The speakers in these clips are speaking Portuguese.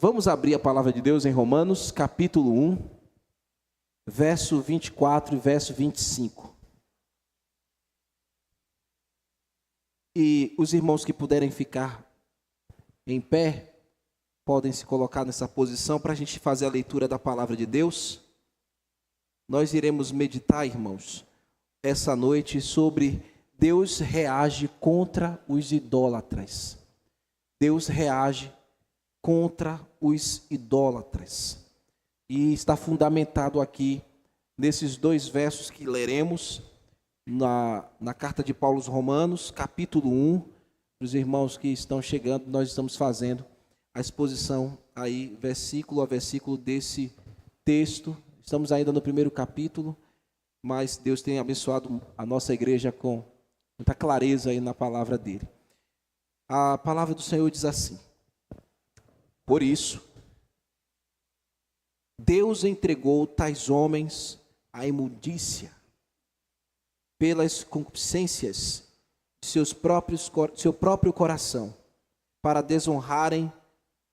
Vamos abrir a palavra de Deus em Romanos, capítulo 1, verso 24 e verso 25. E os irmãos que puderem ficar em pé, podem se colocar nessa posição para a gente fazer a leitura da palavra de Deus. Nós iremos meditar, irmãos, essa noite sobre Deus reage contra os idólatras. Deus reage contra os idólatras. E está fundamentado aqui nesses dois versos que leremos na carta de Paulo aos Romanos, capítulo 1. Para os irmãos que estão chegando, nós estamos fazendo a exposição aí, versículo a versículo desse texto. Estamos ainda no primeiro capítulo, mas Deus tem abençoado a nossa igreja com muita clareza aí na palavra dele. A palavra do Senhor diz assim: por isso, Deus entregou tais homens à imundícia, pelas concupiscências de seu próprio coração, para desonrarem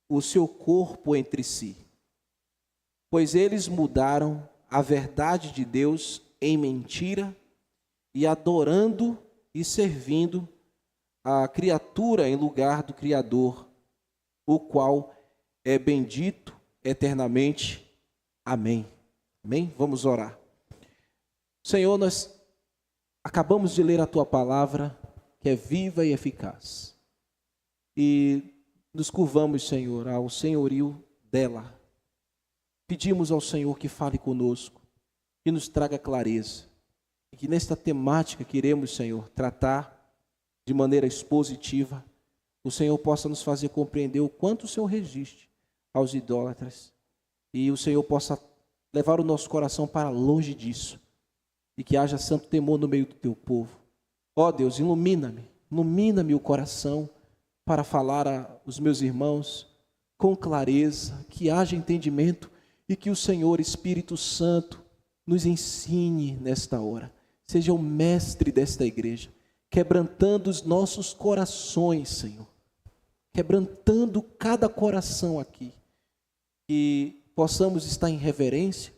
o seu corpo entre si. Pois eles mudaram a verdade de Deus em mentira, e adorando e servindo a criatura em lugar do Criador, o qual é bendito eternamente. Amém. Amém? Vamos orar. Senhor, nós acabamos de ler a Tua palavra, que é viva e eficaz. E nos curvamos, Senhor, ao senhorio dela. Pedimos ao Senhor que fale conosco, que nos traga clareza. E que nesta temática que iremos, Senhor, tratar de maneira expositiva, o Senhor possa nos fazer compreender o quanto o Senhor resiste aos idólatras. E o Senhor possa levar o nosso coração para longe disso. E que haja santo temor no meio do Teu povo. Ó Deus, ilumina-me o coração para falar aos meus irmãos com clareza, que haja entendimento e que o Senhor, Espírito Santo, nos ensine nesta hora. Seja o mestre desta igreja, quebrantando os nossos corações, Senhor. Quebrantando cada coração aqui. Que possamos estar em reverência,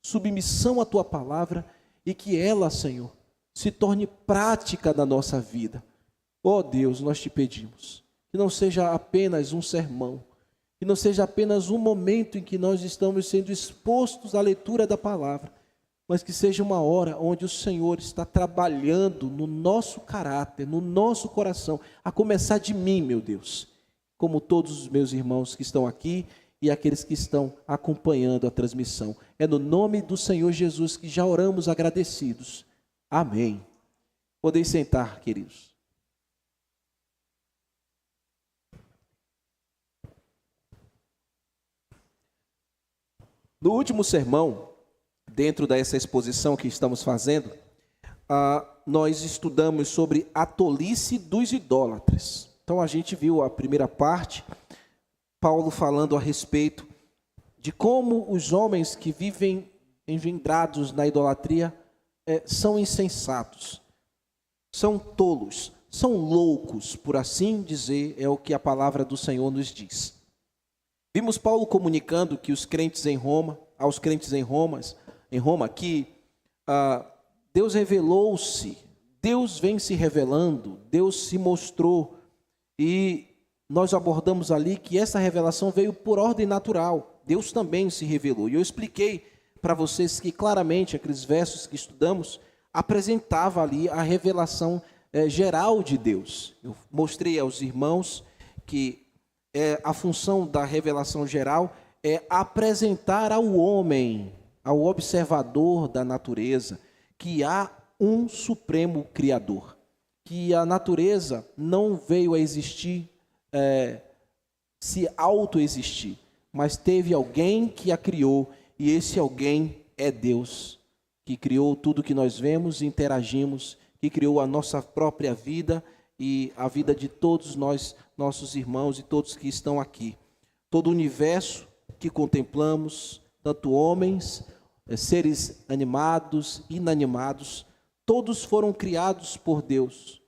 submissão à Tua palavra e que ela, Senhor, se torne prática da nossa vida. Ó Deus, nós Te pedimos, que não seja apenas um sermão, que não seja apenas um momento em que nós estamos sendo expostos à leitura da palavra, mas que seja uma hora onde o Senhor está trabalhando no nosso caráter, no nosso coração, a começar de mim, meu Deus, como todos os meus irmãos que estão aqui e aqueles que estão acompanhando a transmissão. É no nome do Senhor Jesus que já oramos agradecidos. Amém. Podem sentar, queridos. No último sermão, dentro dessa exposição que estamos fazendo, nós estudamos sobre a tolice dos idólatras. Então a gente viu a primeira parte, Paulo falando a respeito de como os homens que vivem engendrados na idolatria são insensatos, são tolos, são loucos, por assim dizer, é o que a palavra do Senhor nos diz. Vimos Paulo comunicando que os crentes em Roma, aos crentes em Roma, que Deus revelou-se, Deus vem se revelando, Deus se mostrou, e nós abordamos ali que essa revelação veio por ordem natural, Deus também se revelou. E eu expliquei para vocês que claramente aqueles versos que estudamos apresentava ali a revelação geral de Deus. Eu mostrei aos irmãos que a função da revelação geral é apresentar ao homem, ao observador da natureza, que há um supremo Criador, que a natureza não veio a existir, se autoexistir, mas teve alguém que a criou, e esse alguém é Deus, que criou tudo que nós vemos e interagimos, que criou a nossa própria vida e a vida de todos nós, nossos irmãos e todos que estão aqui. Todo o universo que contemplamos, tanto homens, seres animados, inanimados, todos foram criados por Deus.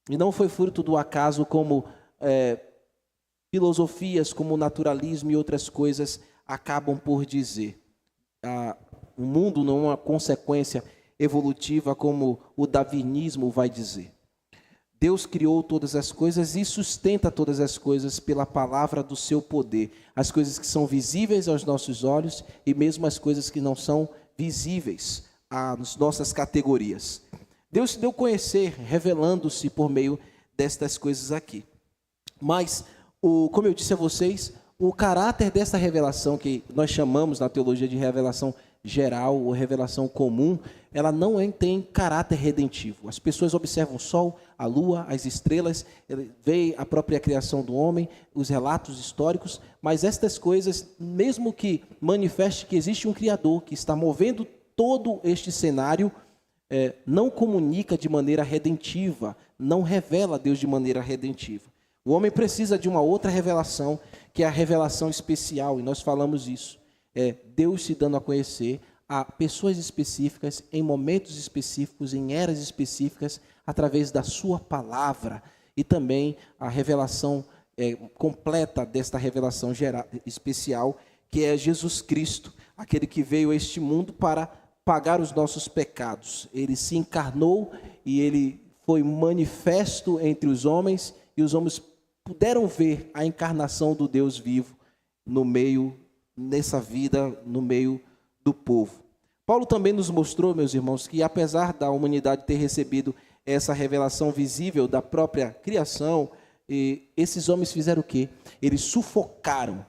E não foi fruto do acaso como Filosofias como o naturalismo e outras coisas acabam por dizer. O mundo não é uma consequência evolutiva como o darwinismo vai dizer. Deus criou todas as coisas e sustenta todas as coisas pela palavra do seu poder. As coisas que são visíveis aos nossos olhos e mesmo as coisas que não são visíveis às nossas categorias. Deus se deu a conhecer, revelando-se por meio destas coisas aqui. Mas, como eu disse a vocês, o caráter dessa revelação, que nós chamamos na teologia de revelação geral ou revelação comum, ela não tem caráter redentivo. As pessoas observam o sol, a lua, as estrelas, veem a própria criação do homem, os relatos históricos, mas estas coisas, mesmo que manifeste que existe um Criador que está movendo todo este cenário, não comunica de maneira redentiva, não revela a Deus de maneira redentiva. O homem precisa de uma outra revelação, que é a revelação especial, e nós falamos isso. Deus se dando a conhecer a pessoas específicas, em momentos específicos, em eras específicas, através da sua palavra, e também a revelação completa desta revelação especial, que é Jesus Cristo, aquele que veio a este mundo para pagar os nossos pecados. Ele se encarnou e ele foi manifesto entre os homens, e os homens puderam ver a encarnação do Deus vivo nessa vida, no meio do povo. Paulo também nos mostrou, meus irmãos, que apesar da humanidade ter recebido essa revelação visível da própria criação, esses homens fizeram o quê? Eles sufocaram.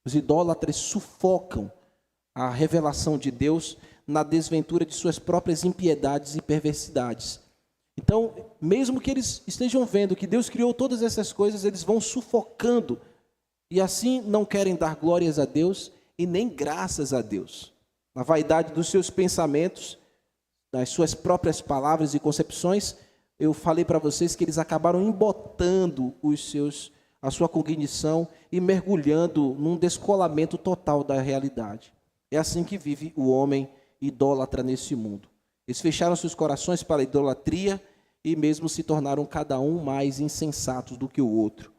Os idólatras sufocam a revelação de Deus na desventura de suas próprias impiedades e perversidades. Então, mesmo que eles estejam vendo que Deus criou todas essas coisas, eles vão sufocando, e assim não querem dar glórias a Deus e nem graças a Deus. Na vaidade dos seus pensamentos, das suas próprias palavras e concepções, eu falei para vocês que eles acabaram embotando a sua cognição e mergulhando num descolamento total da realidade. É assim que vive o homem idólatra nesse mundo. Eles fecharam seus corações para a idolatria e mesmo se tornaram cada um mais insensatos do que o outro,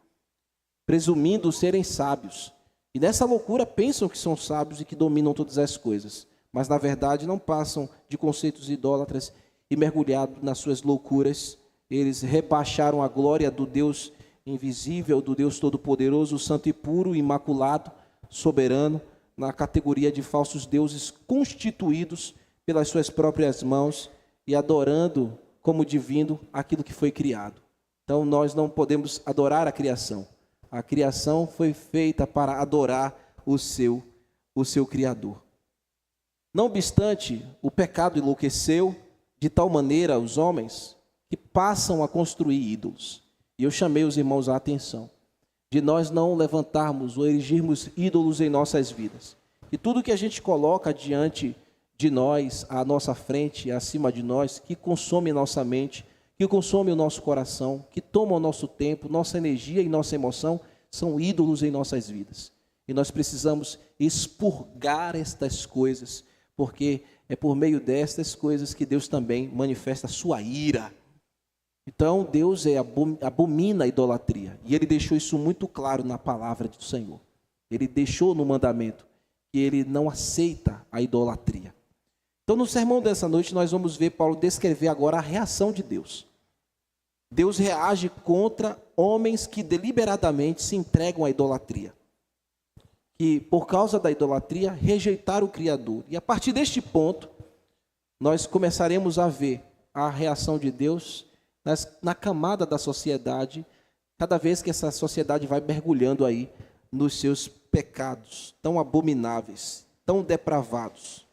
presumindo serem sábios. E nessa loucura pensam que são sábios e que dominam todas as coisas, mas na verdade não passam de conceitos idólatras e mergulhados nas suas loucuras, eles rebaixaram a glória do Deus invisível, do Deus todo-poderoso, santo e puro, imaculado, soberano, na categoria de falsos deuses constituídos pelas suas próprias mãos e adorando como divino aquilo que foi criado. Então nós não podemos adorar a criação. A criação foi feita para adorar o seu Criador. Não obstante, o pecado enlouqueceu de tal maneira os homens que passam a construir ídolos. E eu chamei os irmãos à atenção de nós não levantarmos ou erigirmos ídolos em nossas vidas. E tudo que a gente coloca diante de nós, à nossa frente, acima de nós, que consome nossa mente, que consome o nosso coração, que toma o nosso tempo, nossa energia e nossa emoção, são ídolos em nossas vidas. E nós precisamos expurgar estas coisas, porque é por meio destas coisas que Deus também manifesta a sua ira. Então, Deus abomina a idolatria. E Ele deixou isso muito claro na palavra do Senhor. Ele deixou no mandamento que Ele não aceita a idolatria. Então, no sermão dessa noite, nós vamos ver Paulo descrever agora a reação de Deus. Deus reage contra homens que deliberadamente se entregam à idolatria, que por causa da idolatria rejeitaram o Criador. E a partir deste ponto, nós começaremos a ver a reação de Deus na camada da sociedade, cada vez que essa sociedade vai mergulhando aí nos seus pecados tão abomináveis, tão depravados.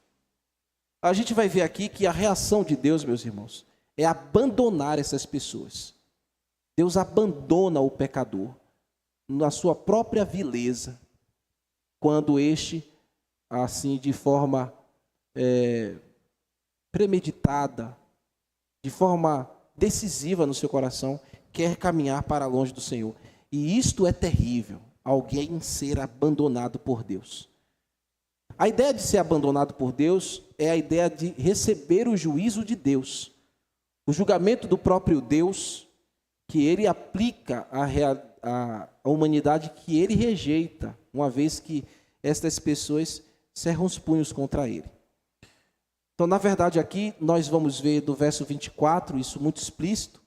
A gente vai ver aqui que a reação de Deus, meus irmãos, é abandonar essas pessoas. Deus abandona o pecador na sua própria vileza, quando este, assim, de forma premeditada, de forma decisiva no seu coração, quer caminhar para longe do Senhor. E isto é terrível, alguém ser abandonado por Deus. A ideia de ser abandonado por Deus é a ideia de receber o juízo de Deus, o julgamento do próprio Deus, que Ele aplica a humanidade que ele rejeita, uma vez que estas pessoas cerram os punhos contra ele. Então, na verdade, aqui nós vamos ver do verso 24, isso muito explícito,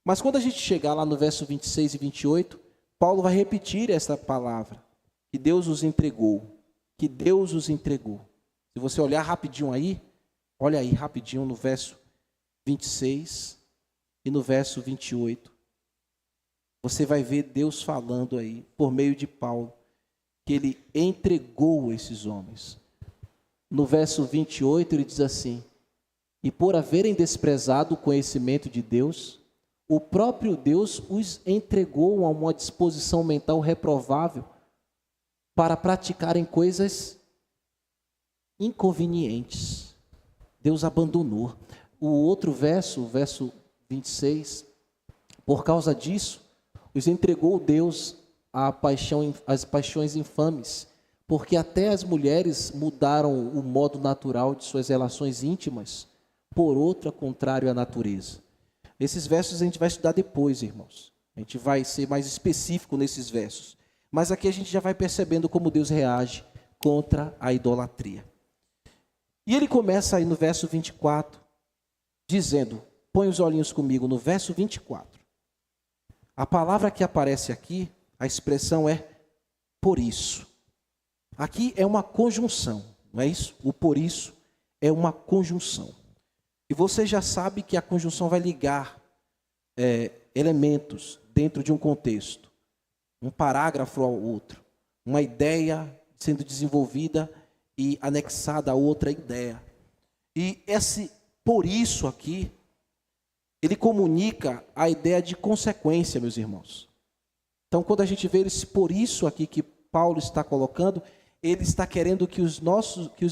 mas quando a gente chegar lá no verso 26 e 28, Paulo vai repetir essa palavra, que Deus os entregou, que Deus os entregou. Se você olhar rapidinho aí, olha aí rapidinho no verso 26 e no verso 28, você vai ver Deus falando aí, por meio de Paulo, que ele entregou esses homens. No verso 28 ele diz assim: e por haverem desprezado o conhecimento de Deus, o próprio Deus os entregou a uma disposição mental reprovável para praticarem coisas inconvenientes. Deus abandonou. O outro verso, o verso 26, por causa disso, os entregou Deus às paixões infames, porque até as mulheres mudaram o modo natural de suas relações íntimas por outra contrário à natureza. Esses versos a gente vai estudar depois, irmãos. A gente vai ser mais específico nesses versos. Mas aqui a gente já vai percebendo como Deus reage contra a idolatria. E ele começa aí no verso 24, dizendo, põe os olhinhos comigo no verso 24. A palavra que aparece aqui, a expressão é por isso. Aqui é uma conjunção, não é isso? O por isso é uma conjunção. E você já sabe que a conjunção vai ligar elementos dentro de um contexto. Um parágrafo ao outro. Uma ideia sendo desenvolvida e anexada a outra ideia. E esse por isso aqui, ele comunica a ideia de consequência, meus irmãos. Então, quando a gente vê esse por isso aqui que Paulo está colocando, ele está querendo que os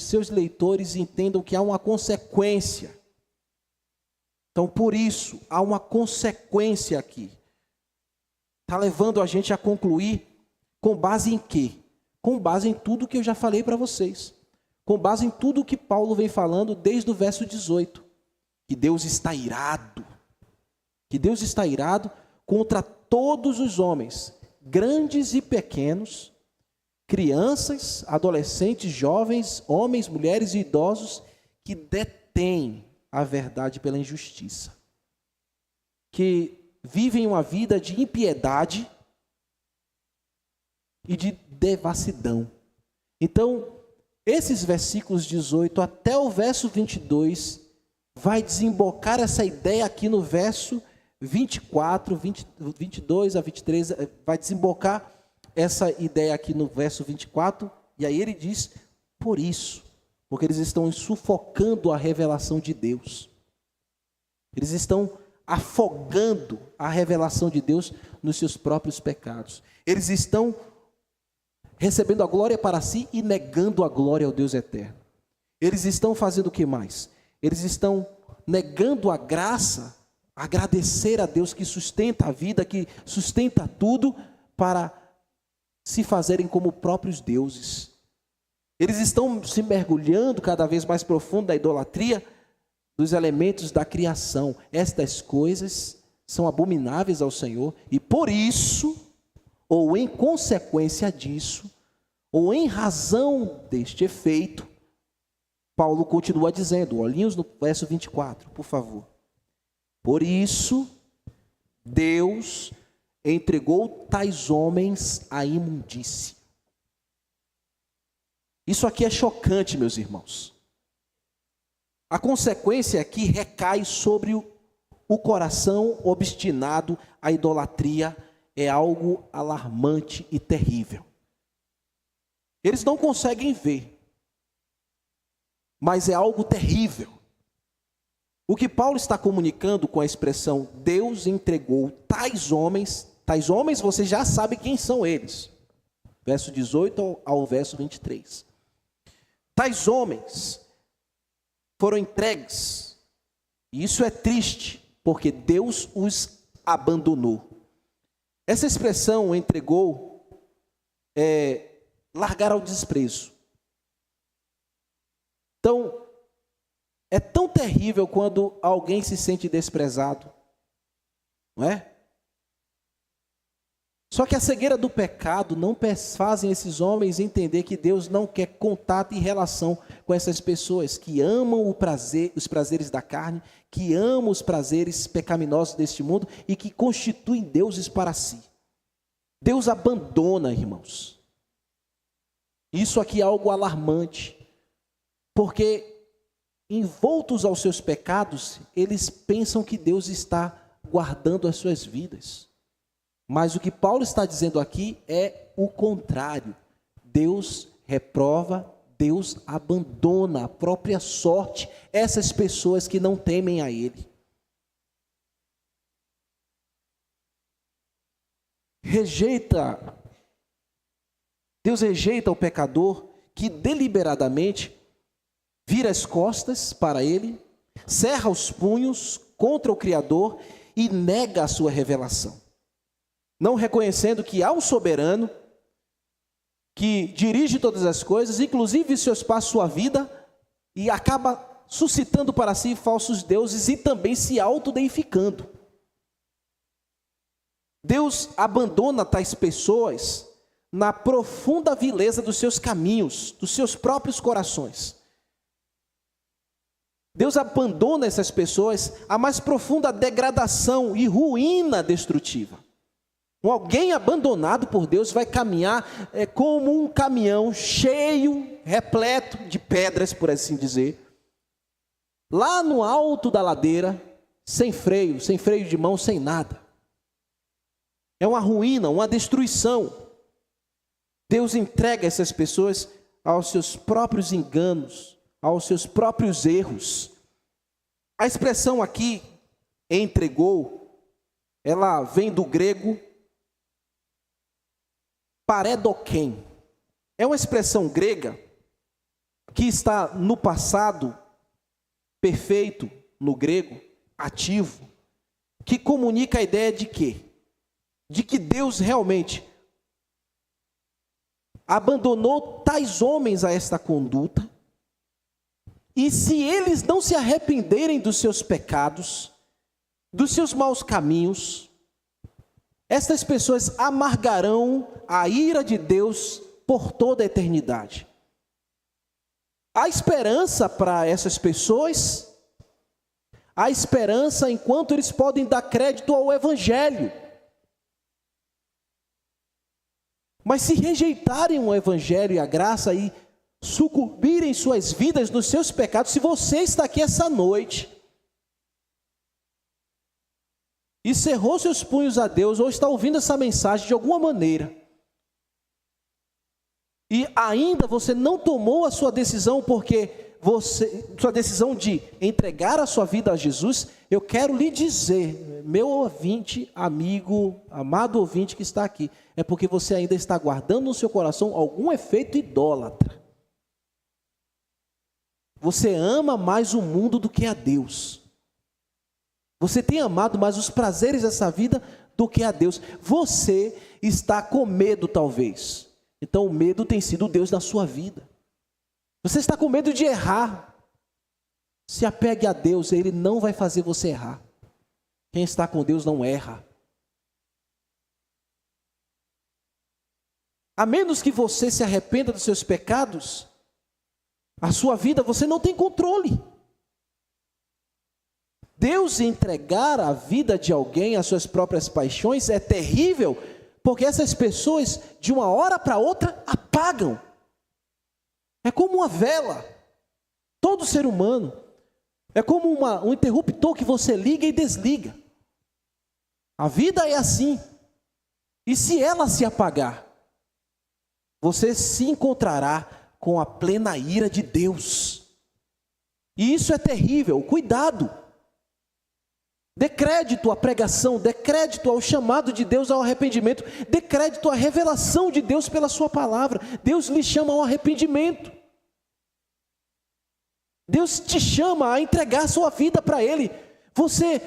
seus leitores entendam que há uma consequência. Então, por isso, há uma consequência aqui. Está levando a gente a concluir com base em quê? Com base em tudo que eu já falei para vocês. Com base em tudo que Paulo vem falando desde o verso 18. Que Deus está irado. Que Deus está irado contra todos os homens, grandes e pequenos, crianças, adolescentes, jovens, homens, mulheres e idosos, que detêm a verdade pela injustiça. Que vivem uma vida de impiedade e de devassidão. Então, esses versículos 18 até o verso 22 vai desembocar essa ideia aqui no verso 24, 22 a 23, vai desembocar essa ideia aqui no verso 24, e aí ele diz, por isso, porque eles estão sufocando a revelação de Deus. Eles estão afogando a revelação de Deus nos seus próprios pecados. Eles estão recebendo a glória para si e negando a glória ao Deus eterno. Eles estão fazendo o que mais? Eles estão negando a graça, agradecer a Deus que sustenta a vida, que sustenta tudo, para se fazerem como próprios deuses. Eles estão se mergulhando cada vez mais profundo da idolatria, dos elementos da criação. Estas coisas são abomináveis ao Senhor e por isso, ou em consequência disso, ou em razão deste efeito, Paulo continua dizendo, olhinhos no verso 24, por favor. Por isso, Deus entregou tais homens à imundície. Isso aqui é chocante, meus irmãos. A consequência aqui recai sobre o coração obstinado à idolatria, é algo alarmante e terrível. Eles não conseguem ver, mas é algo terrível. O que Paulo está comunicando com a expressão Deus entregou tais homens você já sabe quem são eles. Verso 18 ao verso 23. Tais homens foram entregues, e isso é triste, porque Deus os abandonou. Essa expressão entregou é largar ao desprezo. Então, é tão terrível quando alguém se sente desprezado, não é? Só que a cegueira do pecado não fazem esses homens entender que Deus não quer contato e relação com essas pessoas que amam os prazeres da carne, que amam os prazeres pecaminosos deste mundo e que constituem deuses para si. Deus abandona, irmãos. Isso aqui é algo alarmante, porque envoltos aos seus pecados, eles pensam que Deus está guardando as suas vidas. Mas o que Paulo está dizendo aqui é o contrário. Deus reprova, Deus abandona a própria sorte essas pessoas que não temem a Ele. Deus rejeita o pecador que deliberadamente vira as costas para Ele, cerra os punhos contra o Criador e nega a sua revelação, não reconhecendo que há um soberano que dirige todas as coisas, inclusive se passa sua vida, e acaba suscitando para si falsos deuses e também se autodeificando. Deus abandona tais pessoas na profunda vileza dos seus caminhos, dos seus próprios corações. Deus abandona essas pessoas à mais profunda degradação e ruína destrutiva. Alguém abandonado por Deus vai caminhar como um caminhão cheio, repleto de pedras, por assim dizer, lá no alto da ladeira, sem freio de mão, sem nada. É uma ruína, uma destruição. Deus entrega essas pessoas aos seus próprios enganos, aos seus próprios erros. A expressão aqui, entregou, ela vem do grego paredoken. É uma expressão grega que está no passado perfeito, no grego, ativo, que comunica a ideia de quê? De que Deus realmente abandonou tais homens a esta conduta, e se eles não se arrependerem dos seus pecados, dos seus maus caminhos, estas pessoas amargarão a ira de Deus por toda a eternidade. Há esperança para essas pessoas, há esperança enquanto eles podem dar crédito ao Evangelho. Mas se rejeitarem o Evangelho e a graça e sucumbirem suas vidas nos seus pecados, se você está aqui essa noite e cerrou seus punhos a Deus, ou está ouvindo essa mensagem de alguma maneira, e ainda você não tomou a sua decisão, sua decisão de entregar a sua vida a Jesus, eu quero lhe dizer, meu ouvinte, amigo, amado ouvinte que está aqui, é porque você ainda está guardando no seu coração algum efeito idólatra. Você ama mais o mundo do que a Deus. Você tem amado mais os prazeres dessa vida do que a Deus. Você está com medo, talvez. Então o medo tem sido o Deus da sua vida. Você está com medo de errar. Se apegue a Deus, Ele não vai fazer você errar. Quem está com Deus não erra. A menos que você se arrependa dos seus pecados, a sua vida você não tem controle. Deus entregar a vida de alguém às suas próprias paixões é terrível, porque essas pessoas de uma hora para outra apagam. É como uma vela. Todo ser humano é como um interruptor que você liga e desliga. A vida é assim. E se ela se apagar, você se encontrará com a plena ira de Deus. E isso é terrível. Cuidado. Dê crédito à pregação, dê crédito ao chamado de Deus ao arrependimento, dê crédito à revelação de Deus pela sua palavra. Deus lhe chama ao arrependimento. Deus te chama a entregar sua vida para Ele. Você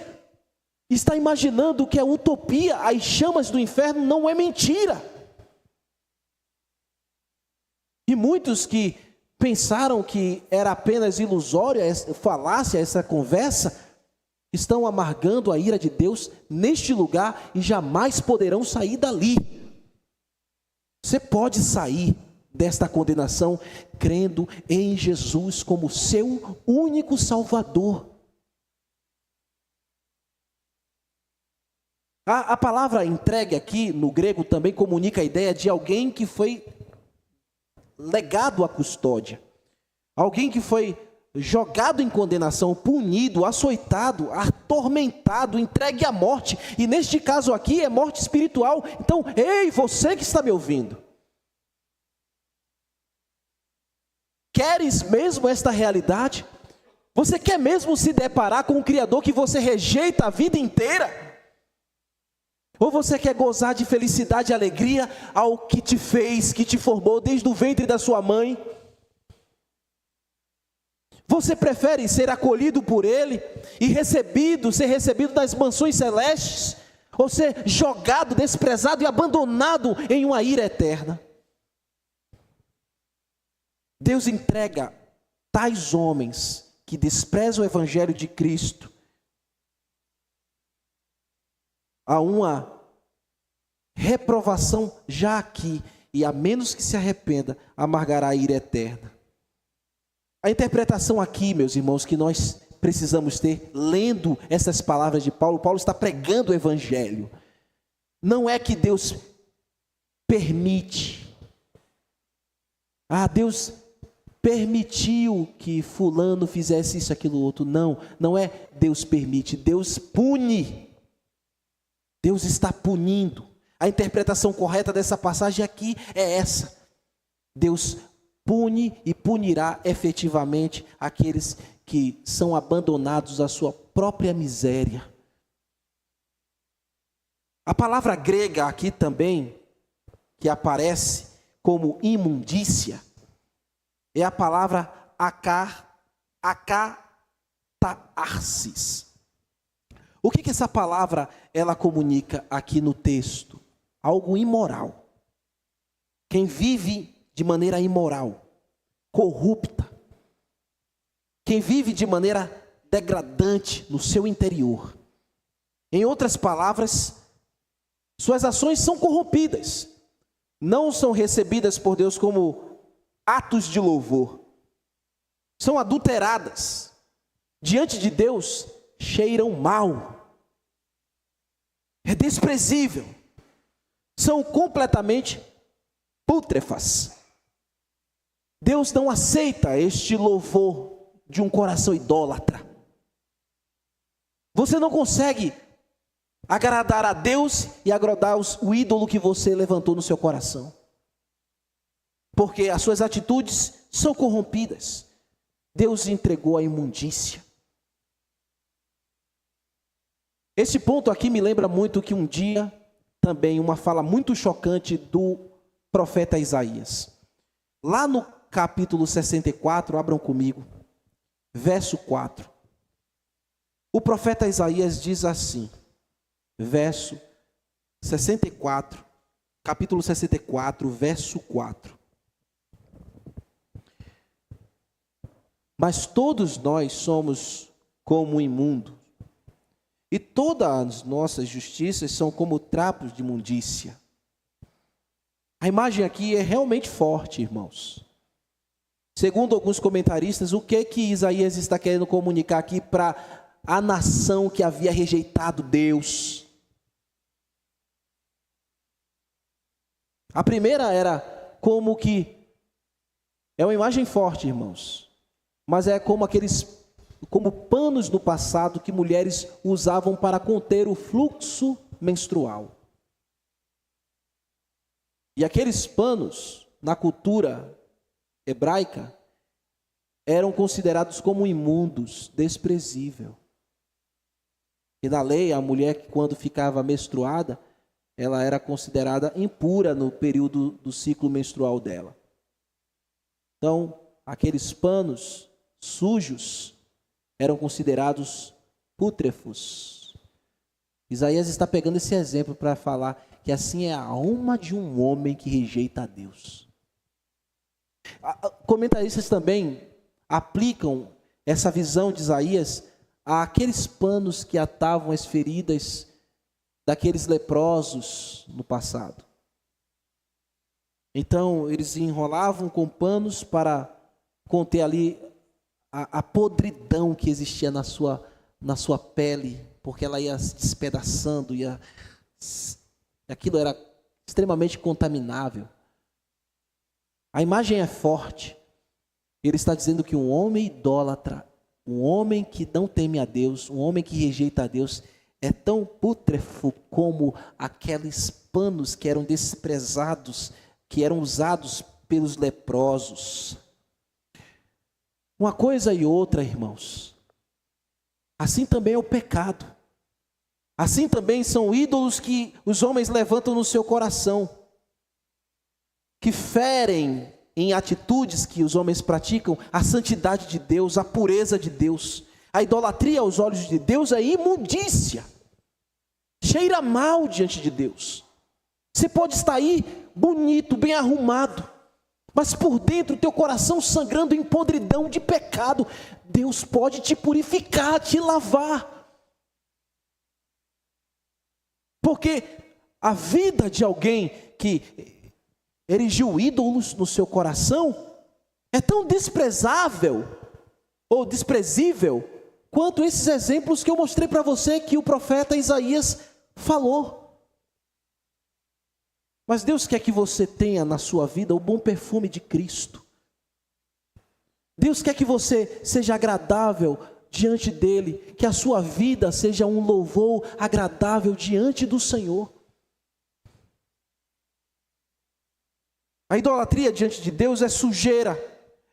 está imaginando que a utopia, as chamas do inferno, não é mentira. E muitos que pensaram que era apenas ilusória, falácia essa conversa, estão amargando a ira de Deus neste lugar e jamais poderão sair dali. Você pode sair desta condenação crendo em Jesus como seu único Salvador. A palavra entregue aqui no grego também comunica a ideia de alguém que foi legado à custódia, alguém que foi jogado em condenação, punido, açoitado, atormentado, entregue à morte, e neste caso aqui é morte espiritual. Então, ei, você que está me ouvindo, queres mesmo esta realidade? Você quer mesmo se deparar com um Criador que você rejeita a vida inteira? Ou você quer gozar de felicidade e alegria ao que te fez, que te formou desde o ventre da sua mãe? Você prefere ser acolhido por Ele e ser recebido nas mansões celestes? Ou ser jogado, desprezado e abandonado em uma ira eterna? Deus entrega tais homens que desprezam o Evangelho de Cristo a uma reprovação já aqui, e a menos que se arrependa, amargará a ira eterna. A interpretação aqui, meus irmãos, que nós precisamos ter, lendo essas palavras de Paulo, Paulo está pregando o Evangelho. Não é que Deus permite. Deus permitiu que fulano fizesse isso, aquilo, outro. Não, não é Deus permite, Deus pune. Deus está punindo. A interpretação correta dessa passagem aqui é essa. Deus pune e punirá efetivamente aqueles que são abandonados à sua própria miséria. A palavra grega aqui também, que aparece como imundícia, é a palavra akatarsis. O que essa palavra ela comunica aqui no texto? Algo imoral. Quem vive de maneira imoral, corrupta, quem vive de maneira degradante no seu interior. Em outras palavras, suas ações são corrompidas, não são recebidas por Deus como atos de louvor, são adulteradas, diante de Deus cheiram mal, é desprezível, são completamente pútrefas. Deus não aceita este louvor de um coração idólatra. Você não consegue agradar a Deus e agradar o ídolo que você levantou no seu coração, porque as suas atitudes são corrompidas. Deus entregou a imundícia. Esse ponto aqui me lembra muito que um dia, também uma fala muito chocante do profeta Isaías. Lá no capítulo 64, abram comigo, verso 4. O profeta Isaías diz assim, verso 64, capítulo 64, verso 4. Mas todos nós somos como imundo, e todas as nossas justiças são como trapos de imundícia. A imagem aqui é realmente forte, irmãos. Segundo alguns comentaristas, o que Isaías está querendo comunicar aqui para a nação que havia rejeitado Deus? A primeira era como que, é uma imagem forte, irmãos, mas é como panos no passado que mulheres usavam para conter o fluxo menstrual. E aqueles panos, na cultura hebraica, eram considerados como imundos, desprezível. E na lei, a mulher que quando ficava menstruada, ela era considerada impura no período do ciclo menstrual dela. Então, aqueles panos sujos eram considerados pútrefos. Isaías está pegando esse exemplo para falar que assim é a alma de um homem que rejeita a Deus. Comentaristas também aplicam essa visão de Isaías àqueles panos que atavam as feridas daqueles leprosos no passado. Então, eles enrolavam com panos para conter ali a podridão que existia na sua pele, porque ela ia se despedaçando, aquilo era extremamente contaminável. A imagem é forte. Ele está dizendo que um homem idólatra, um homem que não teme a Deus, um homem que rejeita a Deus, é tão pútrefo como aqueles panos que eram desprezados, que eram usados pelos leprosos. Uma coisa e outra, irmãos. Assim também é o pecado. Assim também são ídolos que os homens levantam no seu coração, que ferem em atitudes que os homens praticam a santidade de Deus, a pureza de Deus. A idolatria aos olhos de Deus é imundícia, cheira mal diante de Deus. Você pode estar aí bonito, bem arrumado, mas por dentro teu coração sangrando em podridão de pecado. Deus pode te purificar, te lavar, porque a vida de alguém que erigiu ídolos no seu coração é tão desprezável ou desprezível quanto esses exemplos que eu mostrei para você, que o profeta Isaías falou. Mas Deus quer que você tenha na sua vida o bom perfume de Cristo. Deus quer que você seja agradável diante dele, que a sua vida seja um louvor agradável diante do Senhor. A idolatria diante de Deus é sujeira,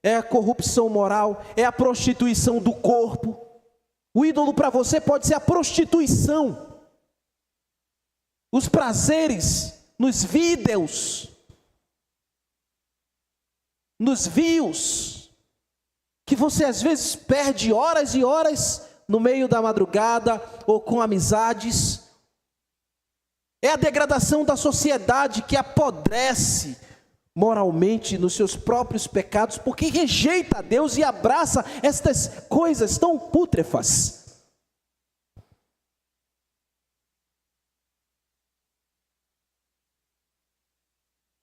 é a corrupção moral, é a prostituição do corpo. O ídolo para você pode ser a prostituição, os prazeres nos vídeos, nos views, que você às vezes perde horas e horas no meio da madrugada ou com amizades. É a degradação da sociedade que apodrece moralmente nos seus próprios pecados, porque rejeita a Deus e abraça estas coisas tão pútrefas.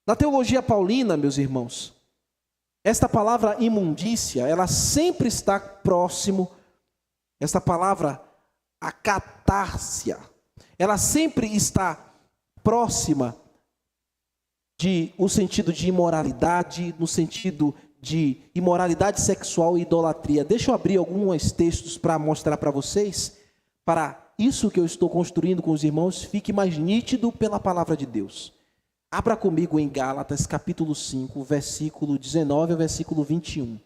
Na teologia paulina, meus irmãos, esta palavra imundícia, ela sempre está próximo, esta palavra acatárcia, ela sempre está próxima o sentido de imoralidade, no sentido de imoralidade sexual e idolatria. Deixa eu abrir alguns textos para mostrar para vocês, para isso que eu estou construindo com os irmãos fique mais nítido pela palavra de Deus. Abra comigo em Gálatas capítulo 5, versículo 19 ao versículo 21.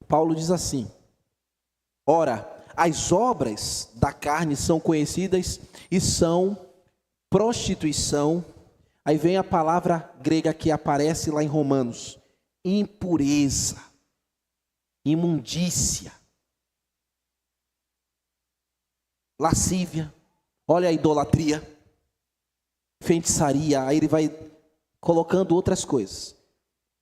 Paulo diz assim: ora, as obras da carne são conhecidas e são prostituição. Aí vem a palavra grega que aparece lá em Romanos: impureza, imundícia, lascívia, olha a idolatria, feitiçaria. Aí ele vai colocando outras coisas: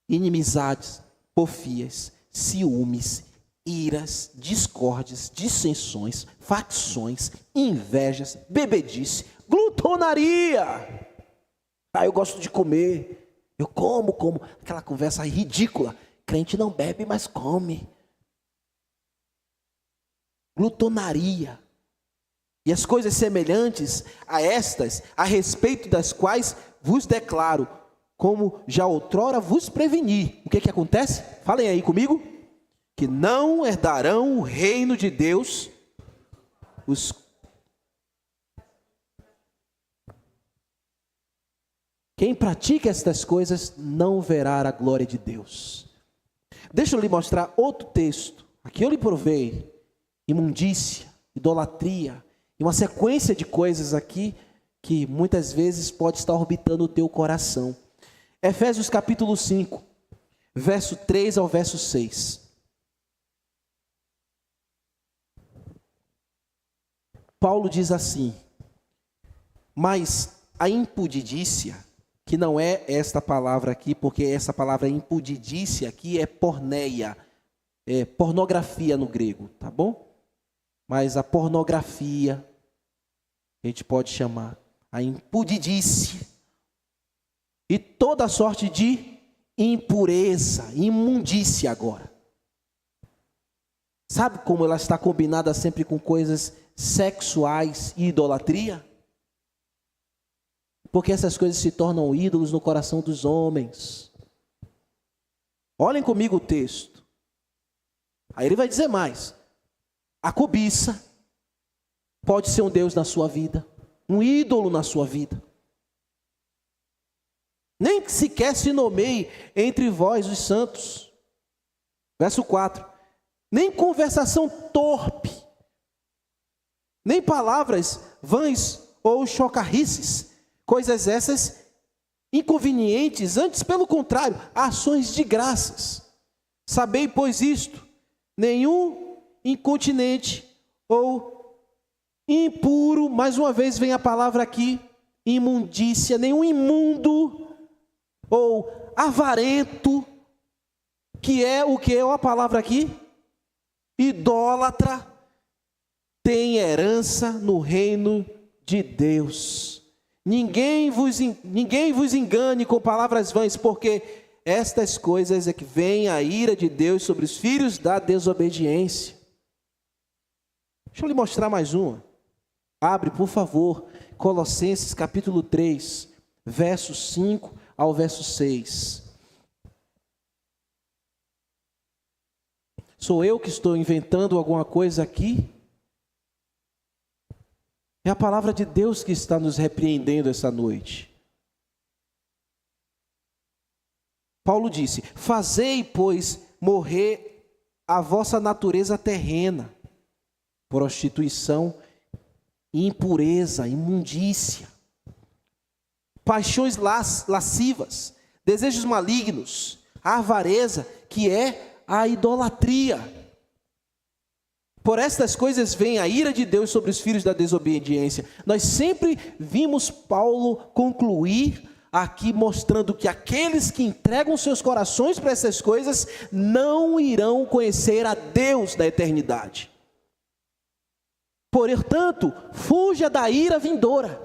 inimizades, porfias, ciúmes, iras, discórdias, dissensões, facções, invejas, bebedice, glutonaria. Eu gosto de comer, eu como, aquela conversa aí ridícula, crente não bebe, mas come. Glutonaria. E as coisas semelhantes a estas, a respeito das quais vos declaro, como já outrora vos preveni. O que acontece? Falem aí comigo. Que não herdarão o reino de Deus quem pratica estas coisas não verá a glória de Deus. Deixa eu lhe mostrar outro texto. Aqui eu lhe provei imundícia, idolatria, e uma sequência de coisas aqui que muitas vezes pode estar orbitando o teu coração. Efésios capítulo 5, verso 3 ao verso 6. Paulo diz assim: mas a impudicícia, que não é esta palavra aqui, porque essa palavra impudicícia aqui é porneia, é pornografia no grego, tá bom? Mas a pornografia, a gente pode chamar a impudicícia, e toda sorte de impureza, imundícia agora. Sabe como ela está combinada sempre com coisas sexuais e idolatria? Porque essas coisas se tornam ídolos no coração dos homens. Olhem comigo o texto. Aí ele vai dizer mais. A cobiça pode ser um Deus na sua vida, um ídolo na sua vida. Nem sequer se nomeie entre vós os santos. Verso 4. Nem conversação torpe, nem palavras vãs ou chocarrices, coisas essas inconvenientes, antes pelo contrário, ações de graças. Sabei, pois, isto: nenhum incontinente ou impuro, mais uma vez vem a palavra aqui, imundícia, nenhum imundo ou avarento, que é o que é a palavra aqui? Idólatra, tem herança no reino de Deus. Ninguém vos engane com palavras vãs, porque estas coisas é que vem a ira de Deus sobre os filhos da desobediência. Deixa eu lhe mostrar mais uma. Abre, por favor, Colossenses capítulo 3, verso 5 ao verso 6. Sou eu que estou inventando alguma coisa aqui? É a palavra de Deus que está nos repreendendo essa noite. Paulo disse: fazei, pois, morrer a vossa natureza terrena, prostituição, impureza, imundícia, paixões lascivas, desejos malignos, a avareza, que é a idolatria. Por estas coisas vem a ira de Deus sobre os filhos da desobediência. Nós sempre vimos Paulo concluir aqui mostrando que aqueles que entregam seus corações para essas coisas não irão conhecer a Deus da eternidade. Portanto, fuja da ira vindoura.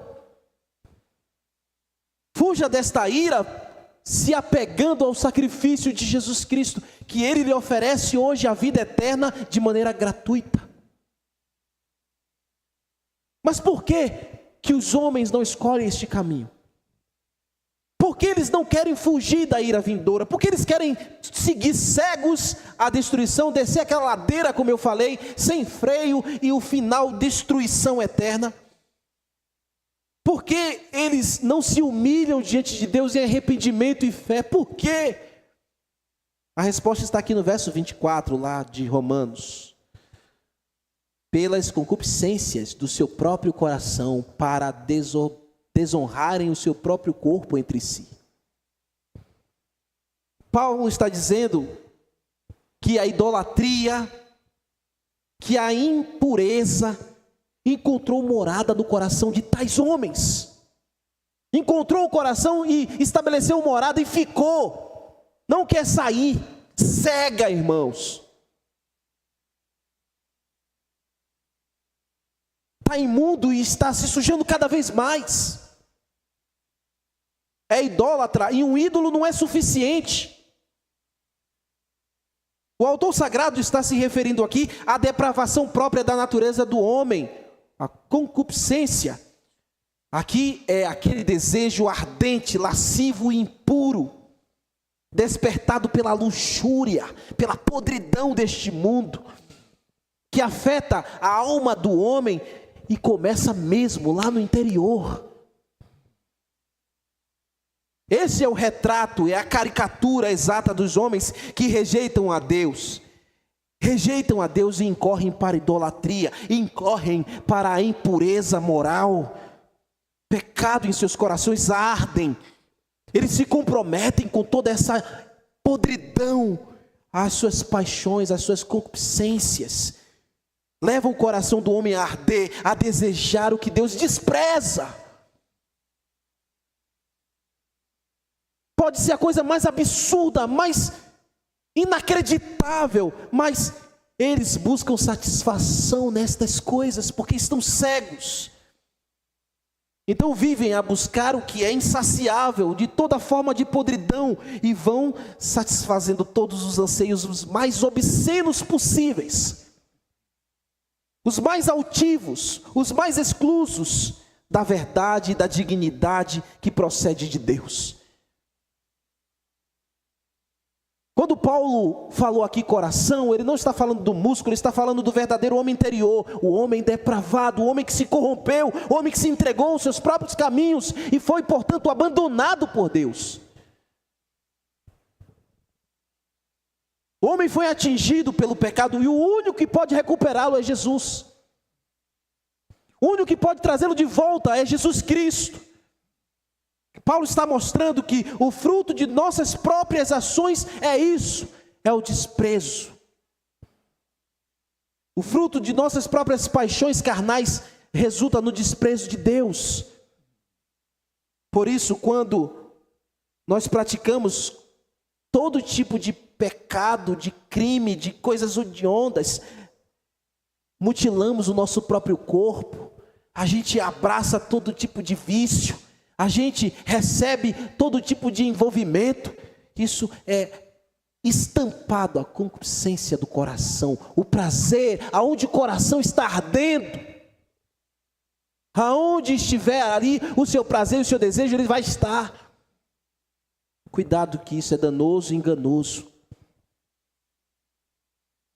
Fuja desta ira se apegando ao sacrifício de Jesus Cristo, que Ele lhe oferece hoje a vida eterna de maneira gratuita. Mas por que os homens não escolhem este caminho? Por que eles não querem fugir da ira vindoura? Por que eles querem seguir cegos à destruição, descer aquela ladeira, como eu falei, sem freio, e o final, destruição eterna? Por que eles não se humilham diante de Deus em arrependimento e fé? Por quê? A resposta está aqui no verso 24, lá de Romanos. Pelas concupiscências do seu próprio coração, para desonrarem o seu próprio corpo entre si. Paulo está dizendo que a idolatria, que a impureza, encontrou morada no coração de tais homens. Encontrou o coração e estabeleceu morada e ficou. Não quer sair. Cega, irmãos. Está imundo e está se sujando cada vez mais. É idólatra e um ídolo não é suficiente. O autor sagrado está se referindo aqui à depravação própria da natureza do homem. A concupiscência, aqui é aquele desejo ardente, lascivo e impuro, despertado pela luxúria, pela podridão deste mundo, que afeta a alma do homem e começa mesmo lá no interior. Esse é o retrato, é a caricatura exata dos homens que rejeitam a Deus. Rejeitam a Deus e incorrem para a idolatria, incorrem para a impureza moral. Pecado em seus corações ardem. Eles se comprometem com toda essa podridão, as suas paixões, as suas concupiscências. levam o coração do homem a arder, a desejar o que Deus despreza. Pode ser a coisa mais absurda, mais inacreditável, mas eles buscam satisfação nestas coisas, porque estão cegos. Então vivem a buscar o que é insaciável, de toda forma de podridão, e vão satisfazendo todos os anseios os mais obscenos possíveis, os mais altivos, os mais exclusos da verdade e da dignidade que procede de Deus. Quando Paulo falou aqui coração, ele não está falando do músculo, ele está falando do verdadeiro homem interior, o homem depravado, o homem que se corrompeu, o homem que se entregou aos seus próprios caminhos e foi, portanto, abandonado por Deus. O homem foi atingido pelo pecado e o único que pode recuperá-lo é Jesus. O único que pode trazê-lo de volta é Jesus Cristo. Paulo está mostrando que o fruto de nossas próprias ações é isso, é o desprezo. O fruto de nossas próprias paixões carnais resulta no desprezo de Deus. Por isso, quando nós praticamos todo tipo de pecado, de crime, de coisas hediondas, mutilamos o nosso próprio corpo, a gente abraça todo tipo de vício, a gente recebe todo tipo de envolvimento. Isso é estampado a concupiscência do coração, o prazer, aonde o coração está ardendo, aonde estiver ali o seu prazer e o seu desejo, ele vai estar. Cuidado que isso é danoso e enganoso.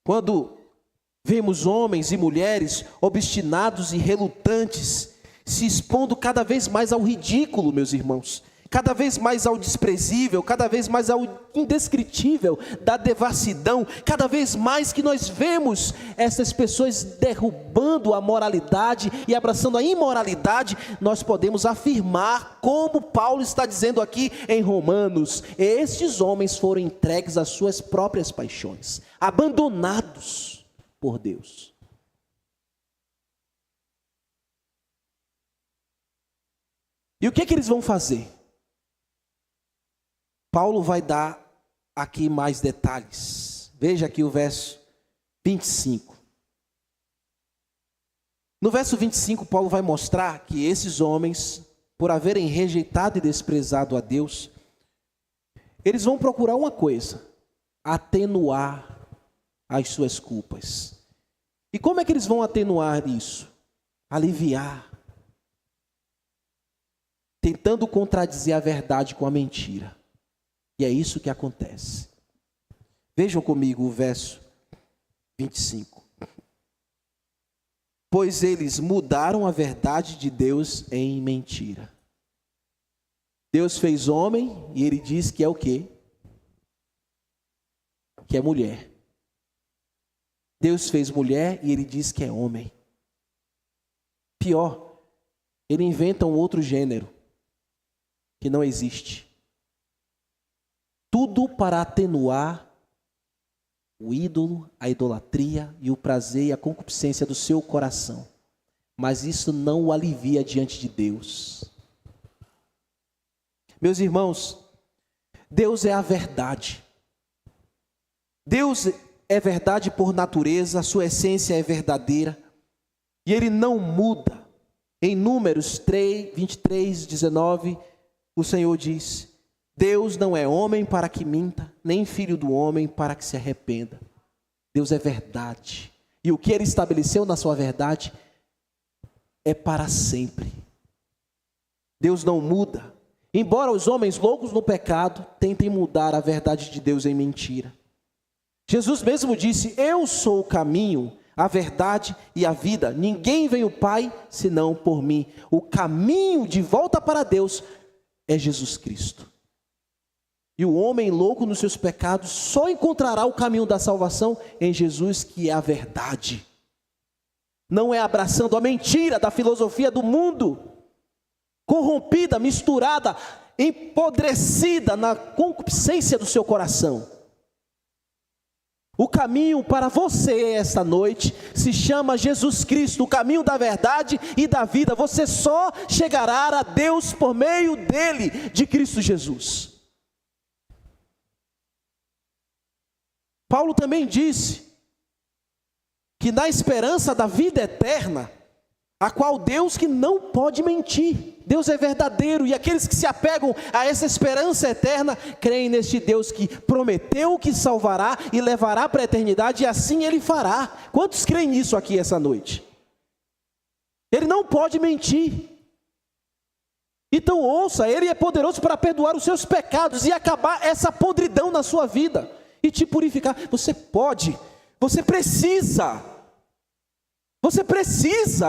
Quando vemos homens e mulheres obstinados e relutantes, se expondo cada vez mais ao ridículo, meus irmãos, cada vez mais ao desprezível, cada vez mais ao indescritível da devassidão, cada vez mais que nós vemos essas pessoas derrubando a moralidade e abraçando a imoralidade, nós podemos afirmar, como Paulo está dizendo aqui em Romanos, estes homens foram entregues às suas próprias paixões, abandonados por Deus. E o que é que eles vão fazer? Paulo vai dar aqui mais detalhes. Veja aqui o verso 25. No verso 25, Paulo vai mostrar que esses homens, por haverem rejeitado e desprezado a Deus, eles vão procurar uma coisa: atenuar as suas culpas. E como é que eles vão atenuar isso? Aliviar. Tentando contradizer a verdade com a mentira. E é isso que acontece. Vejam comigo o verso 25. Pois eles mudaram a verdade de Deus em mentira. Deus fez homem e ele diz que é o quê? Que é mulher. Deus fez mulher e ele diz que é homem. Pior, ele inventa um outro gênero que não existe. Tudo para atenuar o ídolo, a idolatria e o prazer e a concupiscência do seu coração. Mas isso não o alivia diante de Deus. Meus irmãos, Deus é a verdade. Deus é verdade por natureza, a sua essência é verdadeira. E Ele não muda. Em Números 3, 23, 19, o Senhor diz: Deus não é homem para que minta, nem filho do homem para que se arrependa. Deus é verdade. E o que Ele estabeleceu na sua verdade é para sempre. Deus não muda. Embora os homens loucos no pecado tentem mudar a verdade de Deus em mentira. Jesus mesmo disse: eu sou o caminho, a verdade e a vida. Ninguém vem ao Pai senão por mim. O caminho de volta para Deus é Jesus Cristo. E o homem louco nos seus pecados só encontrará o caminho da salvação em Jesus, que é a verdade. Não é abraçando a mentira da filosofia do mundo, corrompida, misturada, empodrecida na concupiscência do seu coração. O caminho para você esta noite se chama Jesus Cristo, o caminho da verdade e da vida. Você só chegará a Deus por meio dele, de Cristo Jesus. Paulo também disse que na esperança da vida eterna, a qual Deus que não pode mentir, Deus é verdadeiro, e aqueles que se apegam a essa esperança eterna, creem neste Deus que prometeu que salvará e levará para a eternidade, e assim Ele fará. Quantos creem nisso aqui essa noite? Ele não pode mentir. Então ouça, Ele é poderoso para perdoar os seus pecados e acabar essa podridão na sua vida, e te purificar. Você pode, você precisa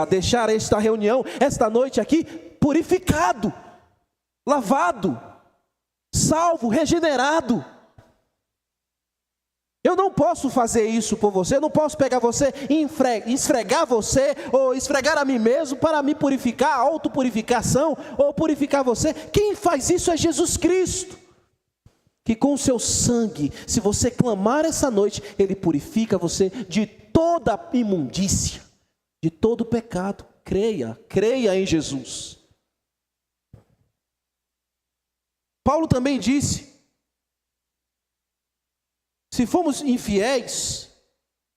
deixar esta reunião, esta noite aqui, purificado, lavado, salvo, regenerado. Eu não posso fazer isso por você, eu não posso pegar você e esfregar você, ou esfregar a mim mesmo para me purificar, autopurificação, ou purificar você. Quem faz isso é Jesus Cristo, que com o seu sangue, se você clamar essa noite, Ele purifica você de toda imundícia, de todo pecado. Creia em Jesus. Paulo também disse: se formos infiéis,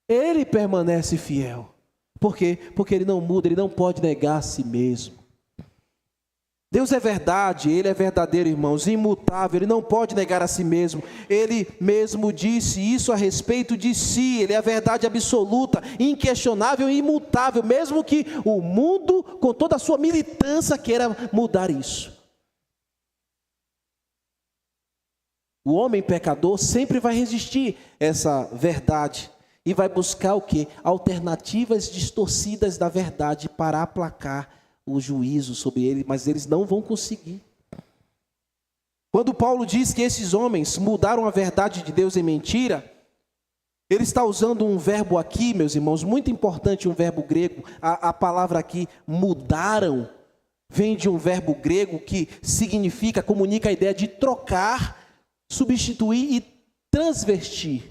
Ele permanece fiel. Por quê? Porque Ele não muda, Ele não pode negar a si mesmo. Deus é verdade, Ele é verdadeiro, irmãos, imutável, Ele não pode negar a si mesmo. Ele mesmo disse isso a respeito de si. Ele é a verdade absoluta, inquestionável e imutável, mesmo que o mundo, com toda a sua militância, queira mudar isso. O homem pecador sempre vai resistir a essa verdade e vai buscar o quê? Alternativas distorcidas da verdade para aplacar o juízo sobre ele, mas eles não vão conseguir. Quando Paulo diz que esses homens mudaram a verdade de Deus em mentira, ele está usando um verbo aqui, meus irmãos, muito importante, um verbo grego. A palavra aqui, mudaram, vem de um verbo grego que significa, comunica a ideia de trocar, substituir e transvestir,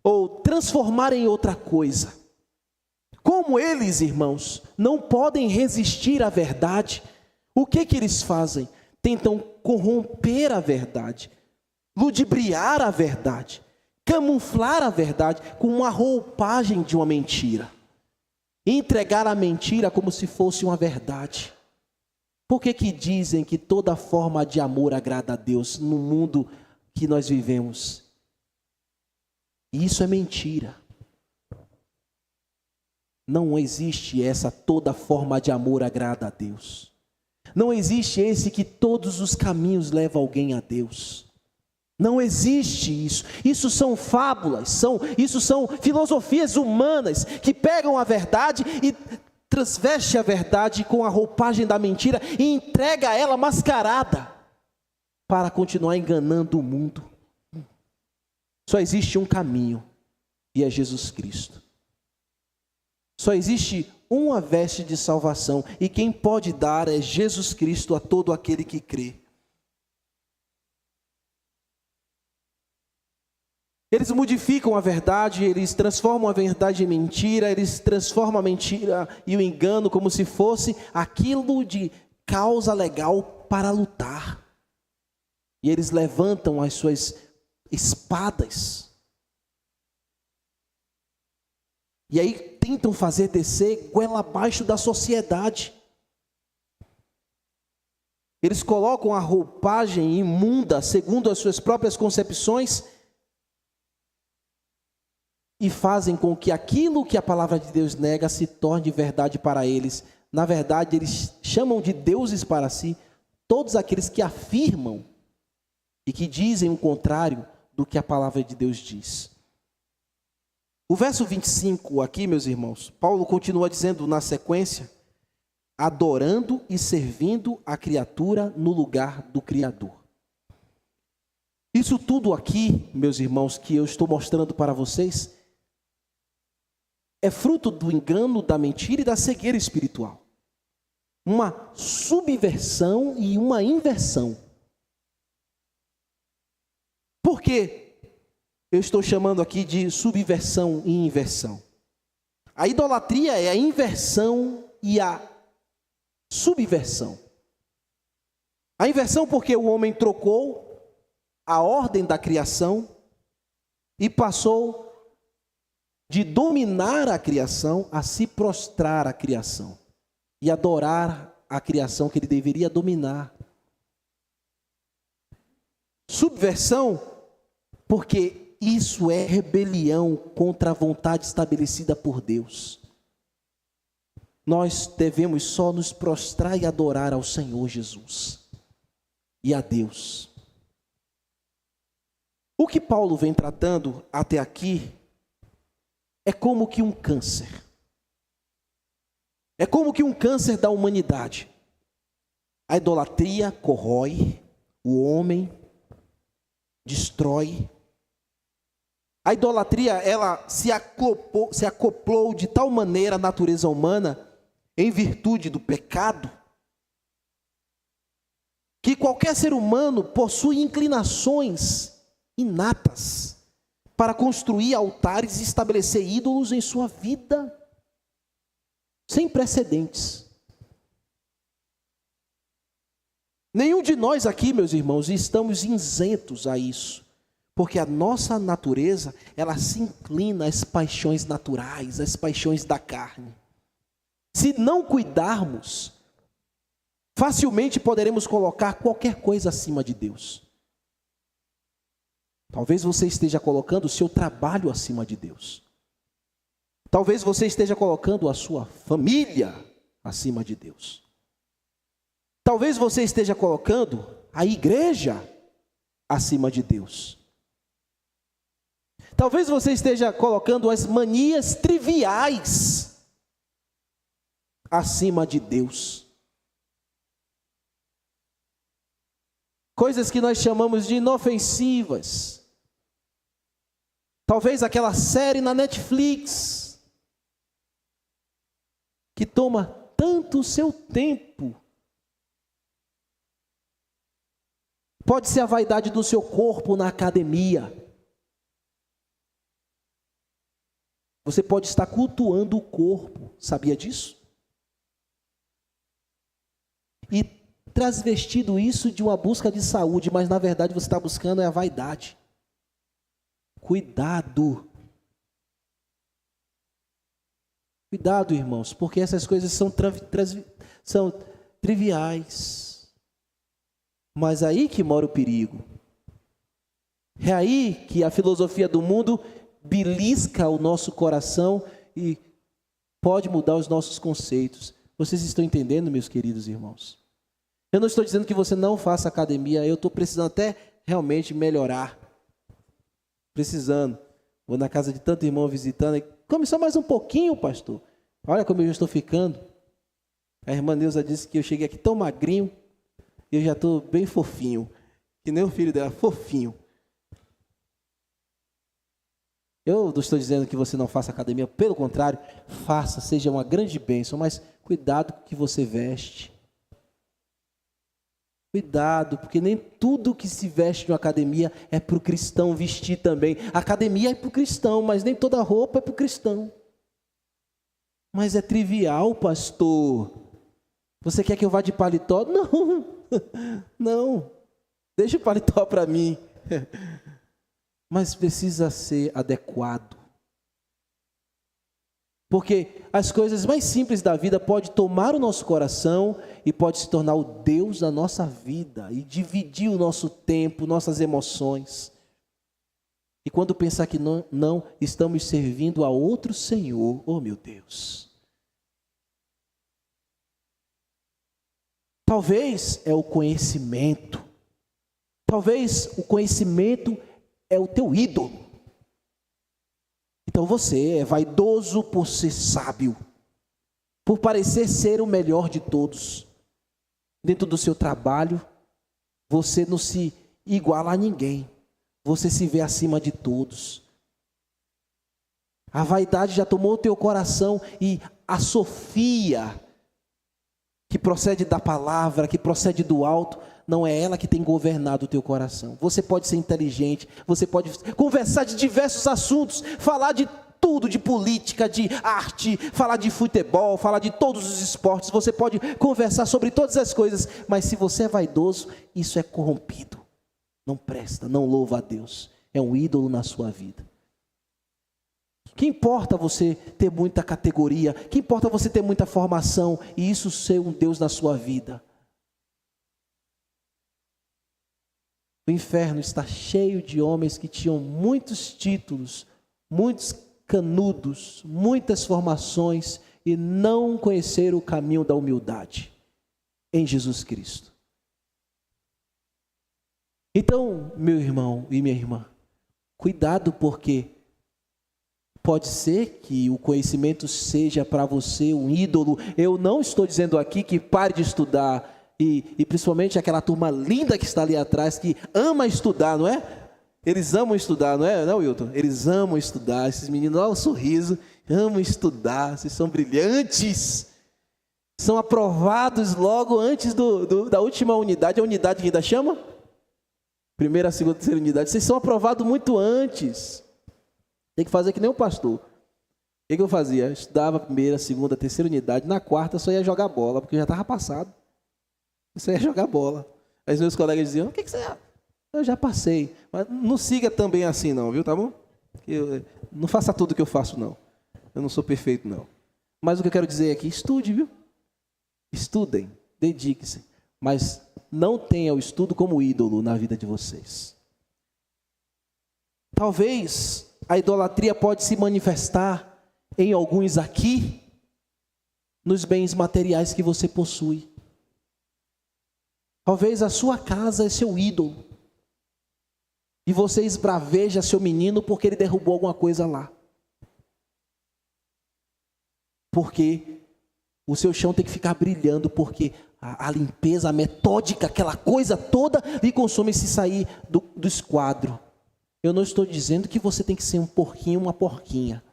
ou transformar em outra coisa. Como eles, irmãos, não podem resistir à verdade, o que eles fazem? Tentam corromper a verdade, ludibriar a verdade, camuflar a verdade com uma roupagem de uma mentira, e entregar a mentira como se fosse uma verdade. Por que dizem que toda forma de amor agrada a Deus no mundo que nós vivemos? Isso é mentira. Não existe essa toda forma de amor agrada a Deus. Não existe esse que todos os caminhos levam alguém a Deus. Não existe isso. Isso são fábulas, isso são filosofias humanas que pegam a verdade e transveste a verdade com a roupagem da mentira e entrega ela mascarada para continuar enganando o mundo. Só existe um caminho, e é Jesus Cristo. Só existe uma veste de salvação, e quem pode dar é Jesus Cristo a todo aquele que crê. Eles modificam a verdade, eles transformam a verdade em mentira, eles transformam a mentira e o engano como se fosse aquilo de causa legal para lutar. E eles levantam as suas espadas. E aí tentam fazer descer goela abaixo da sociedade. Eles colocam a roupagem imunda, segundo as suas próprias concepções, e fazem com que aquilo que a palavra de Deus nega se torne verdade para eles. Na verdade, eles chamam de deuses para si todos aqueles que afirmam e que dizem o contrário do que a palavra de Deus diz. O verso 25 aqui, meus irmãos, Paulo continua dizendo na sequência: adorando e servindo a criatura no lugar do Criador. Isso tudo aqui, meus irmãos, que eu estou mostrando para vocês, é fruto do engano, da mentira e da cegueira espiritual. Uma subversão e uma inversão. Por quê? eu estou chamando aqui de subversão e inversão. A idolatria é a inversão e a subversão. A inversão porque o homem trocou a ordem da criação e passou de dominar a criação a se prostrar à criação e adorar a criação que ele deveria dominar. Subversão porque isso é rebelião contra a vontade estabelecida por Deus. Nós devemos só nos prostrar e adorar ao Senhor Jesus e a Deus. O que Paulo vem tratando até aqui é como que um câncer. É como que um câncer da humanidade. A idolatria corrói o homem, destrói. A idolatria, ela se acoplou de tal maneira à natureza humana, em virtude do pecado, que qualquer ser humano possui inclinações inatas para construir altares e estabelecer ídolos em sua vida, sem precedentes. Nenhum de nós aqui, meus irmãos, estamos isentos a isso, porque a nossa natureza, ela se inclina às paixões naturais, às paixões da carne. Se não cuidarmos, facilmente poderemos colocar qualquer coisa acima de Deus. Talvez você esteja colocando o seu trabalho acima de Deus. Talvez você esteja colocando a sua família acima de Deus. Talvez você esteja colocando a igreja acima de Deus. Talvez você esteja colocando as manias triviais acima de Deus. Coisas que nós chamamos de inofensivas. Talvez aquela série na Netflix que toma tanto o seu tempo. Pode ser a vaidade do seu corpo na academia. Você pode estar cultuando o corpo, sabia disso? E transvestido isso de uma busca de saúde, mas na verdade você está buscando a vaidade. Cuidado. Cuidado, irmãos, porque essas coisas são triviais. Mas aí que mora o perigo. É aí que a filosofia do mundo belisca o nosso coração e pode mudar os nossos conceitos. Vocês estão entendendo, meus queridos irmãos? Eu não estou dizendo que você não faça academia, eu estou precisando até realmente melhorar. Precisando. Vou na casa de tanto irmão visitando. Come só mais um pouquinho, pastor. Olha como eu já estou ficando. A irmã Neuza disse que eu cheguei aqui tão magrinho e eu já estou bem fofinho. Que nem o filho dela, fofinho. Eu não estou dizendo que você não faça academia, pelo contrário, faça, seja uma grande bênção, mas cuidado com o que você veste. Cuidado, porque nem tudo que se veste na academia é para o cristão vestir também. A academia é para o cristão, mas nem toda roupa é para o cristão. Mas é trivial, pastor. Você quer que eu vá de paletó? Não, não. Deixa o paletó para mim. Mas precisa ser adequado. Porque as coisas mais simples da vida podem tomar o nosso coração e pode se tornar o Deus da nossa vida e dividir o nosso tempo, nossas emoções. E quando pensar que não estamos servindo a outro Senhor, oh meu Deus. Talvez é o conhecimento. Talvez o conhecimento é o teu ídolo. Então você é vaidoso por ser sábio, por parecer ser o melhor de todos. Dentro do seu trabalho, você não se iguala a ninguém. Você se vê acima de todos. A vaidade já tomou o teu coração e a sofia, que procede da palavra, que procede do alto, não é ela que tem governado o teu coração. Você pode ser inteligente, você pode conversar de diversos assuntos, falar de tudo, de política, de arte, falar de futebol, falar de todos os esportes, você pode conversar sobre todas as coisas, mas se você é vaidoso, isso é corrompido, não presta, não louva a Deus, é um ídolo na sua vida. Que importa você ter muita categoria, que importa você ter muita formação e isso ser um Deus na sua vida? O inferno está cheio de homens que tinham muitos títulos, muitos canudos, muitas formações e não conheceram o caminho da humildade em Jesus Cristo. Então, meu irmão e minha irmã, cuidado, porque pode ser que o conhecimento seja para você um ídolo. Eu não estou dizendo aqui que pare de estudar, e principalmente aquela turma linda que está ali atrás, que ama estudar, não é? Eles amam estudar, não é, Wilton? Eles amam estudar, esses meninos, olha o sorriso, amam estudar, vocês são brilhantes, são aprovados logo antes da última unidade, a unidade que ainda chama? Primeira, segunda, terceira unidade, vocês são aprovados muito antes. Tem que fazer que nem o pastor. O que eu fazia? Eu estudava a primeira, segunda, terceira unidade, na quarta só ia jogar bola, porque eu já estava passado. Eu só ia jogar bola. Aí os meus colegas diziam, o que você... Eu já passei, mas não siga também assim não, viu, tá bom? Não faça tudo que eu faço não, eu não sou perfeito não. Mas o que eu quero dizer aqui, estude, viu? Estudem, dediquem-se, mas não tenha o estudo como ídolo na vida de vocês. Talvez a idolatria pode se manifestar em alguns aqui, nos bens materiais que você possui. Talvez a sua casa é seu ídolo. E você esbraveja seu menino porque ele derrubou alguma coisa lá. Porque o seu chão tem que ficar brilhando, porque a limpeza, a metódica, aquela coisa toda lhe consome se sair do esquadro. Eu não estou dizendo que você tem que ser um porquinho, uma porquinha.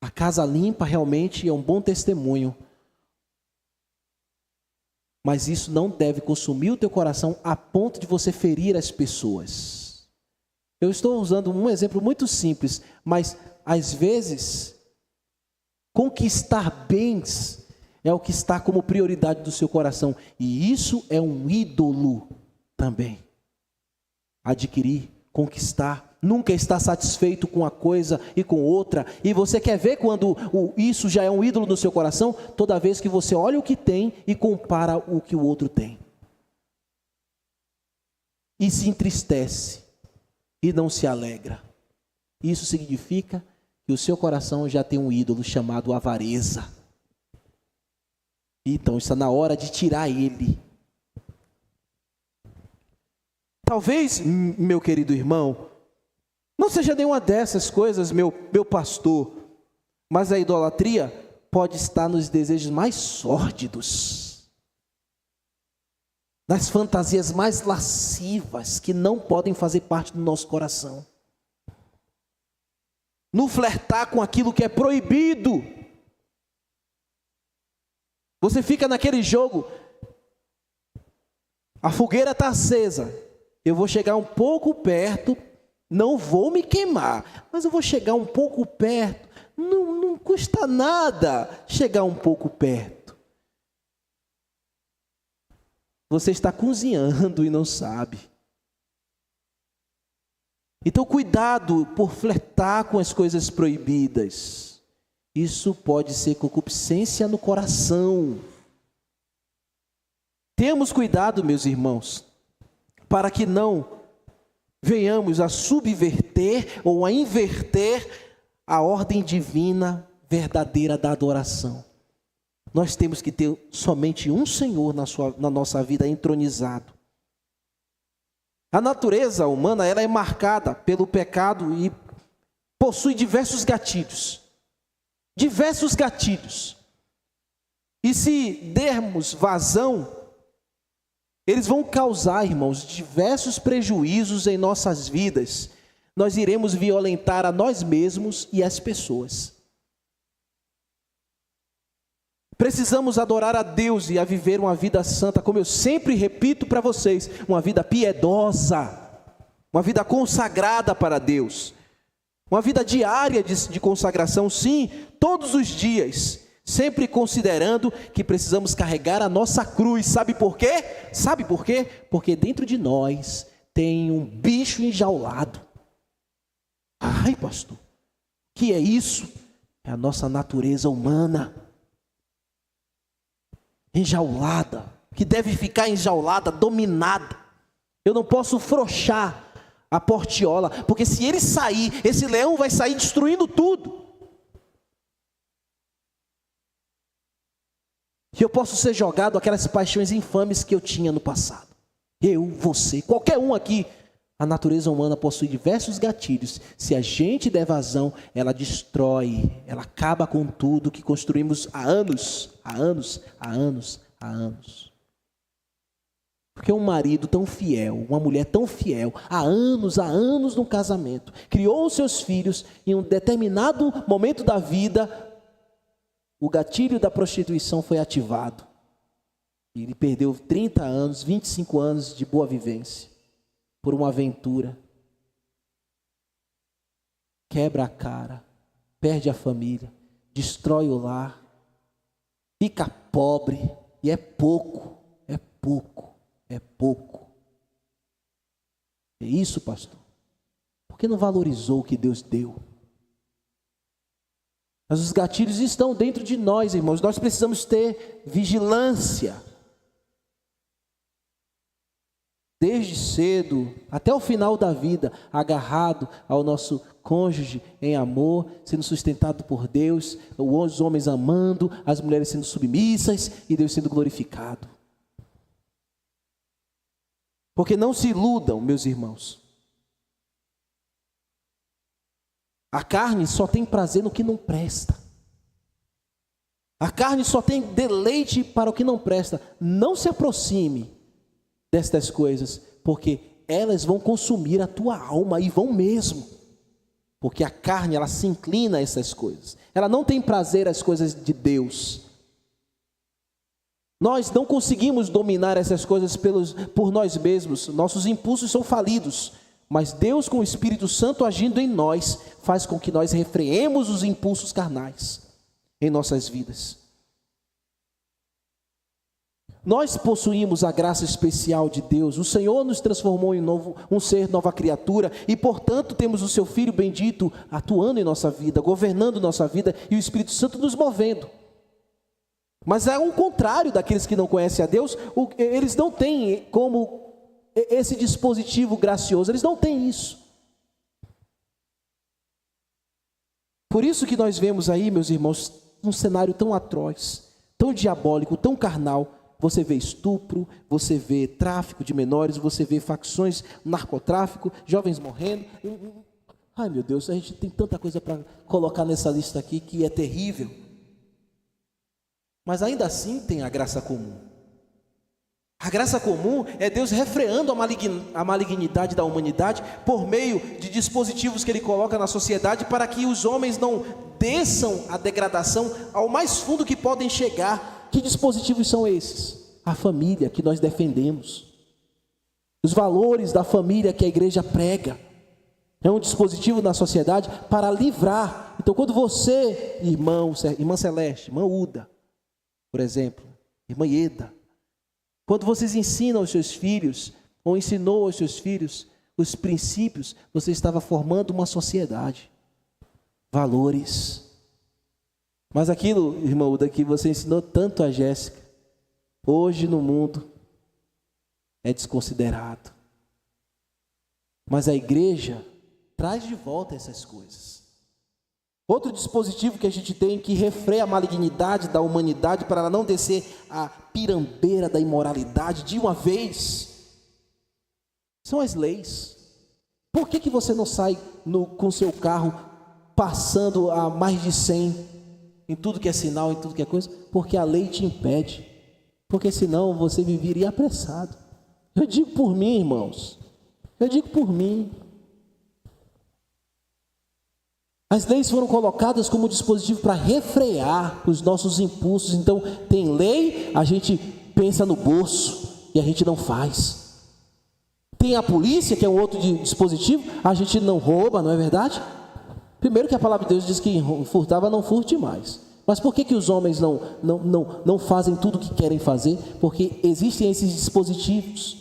A casa limpa realmente é um bom testemunho. Mas isso não deve consumir o teu coração a ponto de você ferir as pessoas. Eu estou usando um exemplo muito simples, mas às vezes conquistar bens é o que está como prioridade do seu coração. E isso é um ídolo também. Adquirir, conquistar, nunca está satisfeito com uma coisa e com outra. E você quer ver quando isso já é um ídolo no seu coração? Toda vez que você olha o que tem e compara o que o outro tem. E se entristece e não se alegra. Isso significa que o seu coração já tem um ídolo chamado avareza. Então está na hora de tirar ele. Talvez, meu querido irmão, não seja nenhuma dessas coisas, meu pastor, mas a idolatria pode estar nos desejos mais sórdidos, nas fantasias mais lascivas, que não podem fazer parte do nosso coração, no flertar com aquilo que é proibido. Você fica naquele jogo, a fogueira está acesa, eu vou chegar um pouco perto, não vou me queimar, mas eu vou chegar um pouco perto. Não custa nada chegar um pouco perto. Você está cozinhando e não sabe. Então cuidado por flertar com as coisas proibidas. Isso pode ser concupiscência no coração. Temos cuidado, meus irmãos, para que não venhamos a subverter ou a inverter a ordem divina verdadeira da adoração. Nós temos que ter somente um Senhor na nossa vida entronizado. A natureza humana, ela é marcada pelo pecado e possui diversos gatilhos. Diversos gatilhos. E se dermos vazão, eles vão causar, irmãos, diversos prejuízos em nossas vidas. Nós iremos violentar a nós mesmos e as pessoas. Precisamos adorar a Deus e a viver uma vida santa, como eu sempre repito para vocês, uma vida piedosa, uma vida consagrada para Deus, uma vida diária de consagração, sim, todos os dias, sempre considerando que precisamos carregar a nossa cruz. Sabe por quê? Sabe por quê? Porque dentro de nós tem um bicho enjaulado. Ai, pastor, que é isso? É a nossa natureza humana, enjaulada, que deve ficar enjaulada, dominada. Eu não posso frouxar a portiola, porque se ele sair, esse leão vai sair destruindo tudo. E eu posso ser jogado aquelas paixões infames que eu tinha no passado. Eu, você, qualquer um aqui. A natureza humana possui diversos gatilhos. Se a gente der vazão, ela destrói, ela acaba com tudo que construímos há anos. Porque um marido tão fiel, uma mulher tão fiel, há anos no casamento, criou os seus filhos, em um determinado momento da vida, o gatilho da prostituição foi ativado. E ele perdeu 30 anos, 25 anos de boa vivência. Por uma aventura, quebra a cara, perde a família, destrói o lar, fica pobre, e é pouco. É isso, pastor? Por que não valorizou o que Deus deu? Mas os gatilhos estão dentro de nós, irmãos, nós precisamos ter vigilância. Desde cedo, até o final da vida, agarrado ao nosso cônjuge em amor, sendo sustentado por Deus, os homens amando, as mulheres sendo submissas e Deus sendo glorificado. Porque não se iludam, meus irmãos. A carne só tem prazer no que não presta. A carne só tem deleite para o que não presta. Não se aproxime destas coisas, porque elas vão consumir a tua alma, e vão mesmo, porque a carne, ela se inclina a essas coisas, ela não tem prazer às coisas de Deus. Nós não conseguimos dominar essas coisas por nós mesmos, nossos impulsos são falidos, mas Deus, com o Espírito Santo agindo em nós, faz com que nós refreemos os impulsos carnais em nossas vidas. Nós possuímos a graça especial de Deus, o Senhor nos transformou em um ser, nova criatura, e portanto temos o seu Filho bendito atuando em nossa vida, governando nossa vida, e o Espírito Santo nos movendo. Mas é o contrário daqueles que não conhecem a Deus, eles não têm como esse dispositivo gracioso, eles não têm isso. Por isso que nós vemos aí, meus irmãos, um cenário tão atroz, tão diabólico, tão carnal. Você vê estupro, você vê tráfico de menores, você vê facções, narcotráfico, jovens morrendo. Ai, meu Deus, a gente tem tanta coisa para colocar nessa lista aqui que é terrível. Mas ainda assim tem a graça comum. A graça comum é Deus refreando a malignidade da humanidade por meio de dispositivos que Ele coloca na sociedade para que os homens não desçam a degradação ao mais fundo que podem chegar. Que dispositivos são esses? A família que nós defendemos. Os valores da família que a igreja prega. É um dispositivo na sociedade para livrar. Então, quando você, irmã Celeste, irmã Uda, por exemplo, irmã Ieda, quando vocês ensinam aos seus filhos, ou ensinou aos seus filhos os princípios, você estava formando uma sociedade. Valores. Mas aquilo, irmã Uda, que você ensinou tanto a Jéssica, hoje no mundo é desconsiderado. Mas a igreja traz de volta essas coisas. Outro dispositivo que a gente tem que refreia a malignidade da humanidade para ela não descer a pirambeira da imoralidade de uma vez, são as leis. Por que você não sai com seu carro passando a mais de 100 em tudo que é sinal, em tudo que é coisa? Porque a lei te impede. Porque senão você viveria apressado. Eu digo por mim, irmãos. Eu digo por mim. As leis foram colocadas como dispositivo para refrear os nossos impulsos. Então, tem lei, a gente pensa no bolso e a gente não faz. Tem a polícia, que é um outro dispositivo, a gente não rouba, não é verdade? Primeiro que a palavra de Deus diz que furtava, não furte mais. Mas por que os homens não fazem tudo o que querem fazer? Porque existem esses dispositivos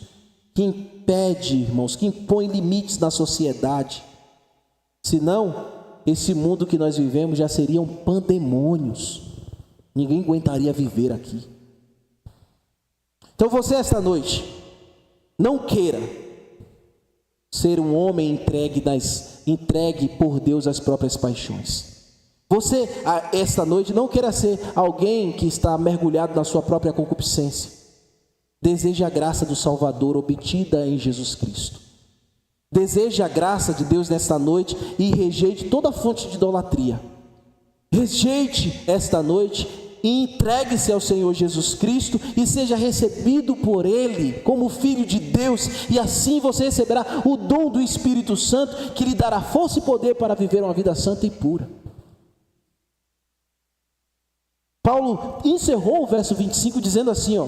que impedem, irmãos, que impõem limites na sociedade. Senão, esse mundo que nós vivemos já seriam pandemônios. Ninguém aguentaria viver aqui. Então você, esta noite, não queira ser um homem entregue por Deus às próprias paixões. Você, esta noite, não queira ser alguém que está mergulhado na sua própria concupiscência. Deseje a graça do Salvador obtida em Jesus Cristo. Deseje a graça de Deus nesta noite e rejeite toda fonte de idolatria. Rejeite esta noite e entregue-se ao Senhor Jesus Cristo e seja recebido por Ele como filho de Deus, e assim você receberá o dom do Espírito Santo, que lhe dará força e poder para viver uma vida santa e pura. Paulo encerrou o verso 25 dizendo assim,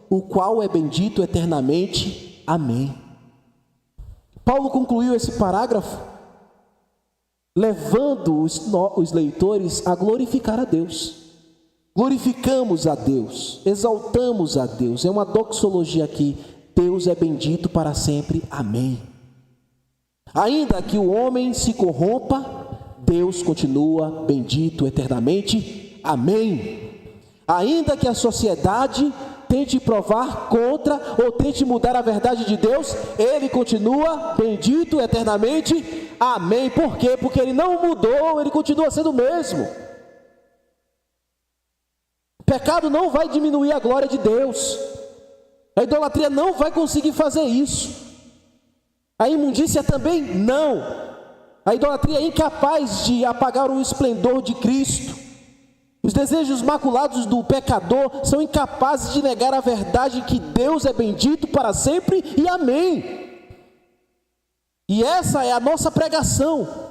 o qual é bendito eternamente. Amém. Paulo concluiu esse parágrafo levando os leitores a glorificar a Deus. Glorificamos a Deus, exaltamos a Deus. É uma doxologia aqui. Deus é bendito para sempre. Amém. Ainda que o homem se corrompa, Deus continua bendito eternamente. Amém. Ainda que a sociedade tente provar contra ou tente mudar a verdade de Deus, Ele continua bendito eternamente. Amém. Por quê? Porque Ele não mudou, Ele continua sendo o mesmo. O pecado não vai diminuir a glória de Deus. A idolatria não vai conseguir fazer isso. A imundícia também não. A idolatria é incapaz de apagar o esplendor de Cristo. Os desejos maculados do pecador são incapazes de negar a verdade que Deus é bendito para sempre e amém. E essa é a nossa pregação.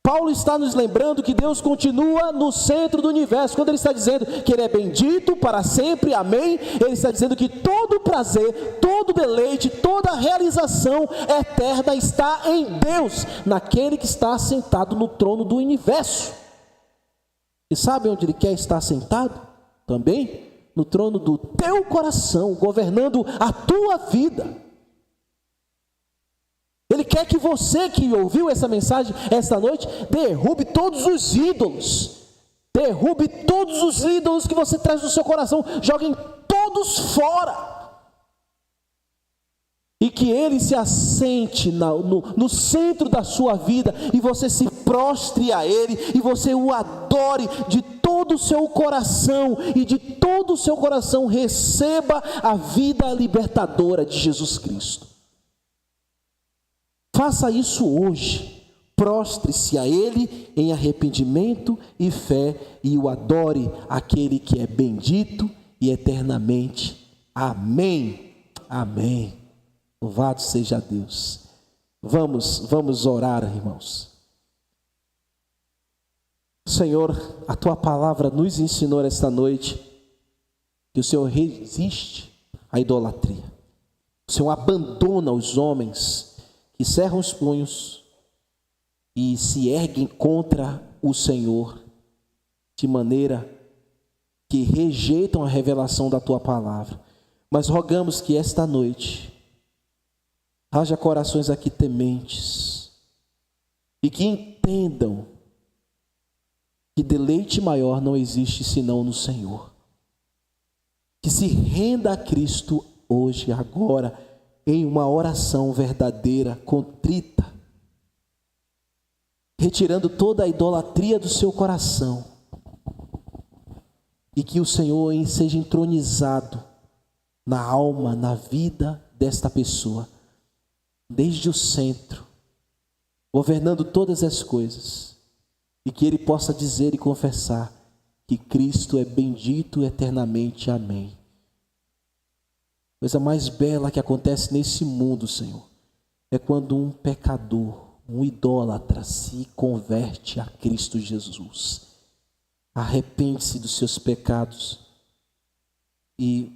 Paulo está nos lembrando que Deus continua no centro do universo. Quando ele está dizendo que Ele é bendito para sempre, amém, Ele está dizendo que todo prazer, todo deleite, toda realização eterna está em Deus, naquele que está sentado no trono do universo. E sabe onde Ele quer estar sentado? Também no trono do teu coração, governando a tua vida. Ele quer que você que ouviu essa mensagem esta noite, derrube todos os ídolos. Derrube todos os ídolos que você traz no seu coração. Joguem todos fora. E que Ele se assente no centro da sua vida. E você se prostre a Ele. E você o adore de todo o seu coração. E de todo o seu coração receba a vida libertadora de Jesus Cristo. Faça isso hoje, prostre-se a Ele em arrependimento e fé e o adore, aquele que é bendito e eternamente. Amém, amém. Louvado seja Deus. Vamos orar, irmãos. Senhor, a Tua palavra nos ensinou esta noite que o Senhor resiste à idolatria. O Senhor abandona os homens que cerram os punhos e se erguem contra o Senhor, de maneira que rejeitam a revelação da Tua palavra. Mas rogamos que esta noite haja corações aqui tementes e que entendam que deleite maior não existe senão no Senhor. Que se renda a Cristo hoje, agora, em uma oração verdadeira, contrita, retirando toda a idolatria do seu coração, e que o Senhor seja entronizado na alma, na vida desta pessoa, desde o centro, governando todas as coisas, e que ele possa dizer e confessar que Cristo é bendito eternamente. Amém. Coisa mais bela que acontece nesse mundo, Senhor, é quando um pecador um idólatra se converte a Cristo Jesus, arrepende-se dos seus pecados e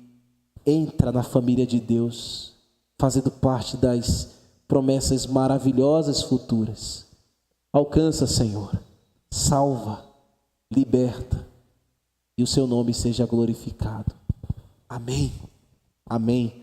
entra na família de Deus, fazendo parte das promessas maravilhosas futuras. Alcança, Senhor, salva, liberta, e o seu nome seja glorificado. Amém. Amém.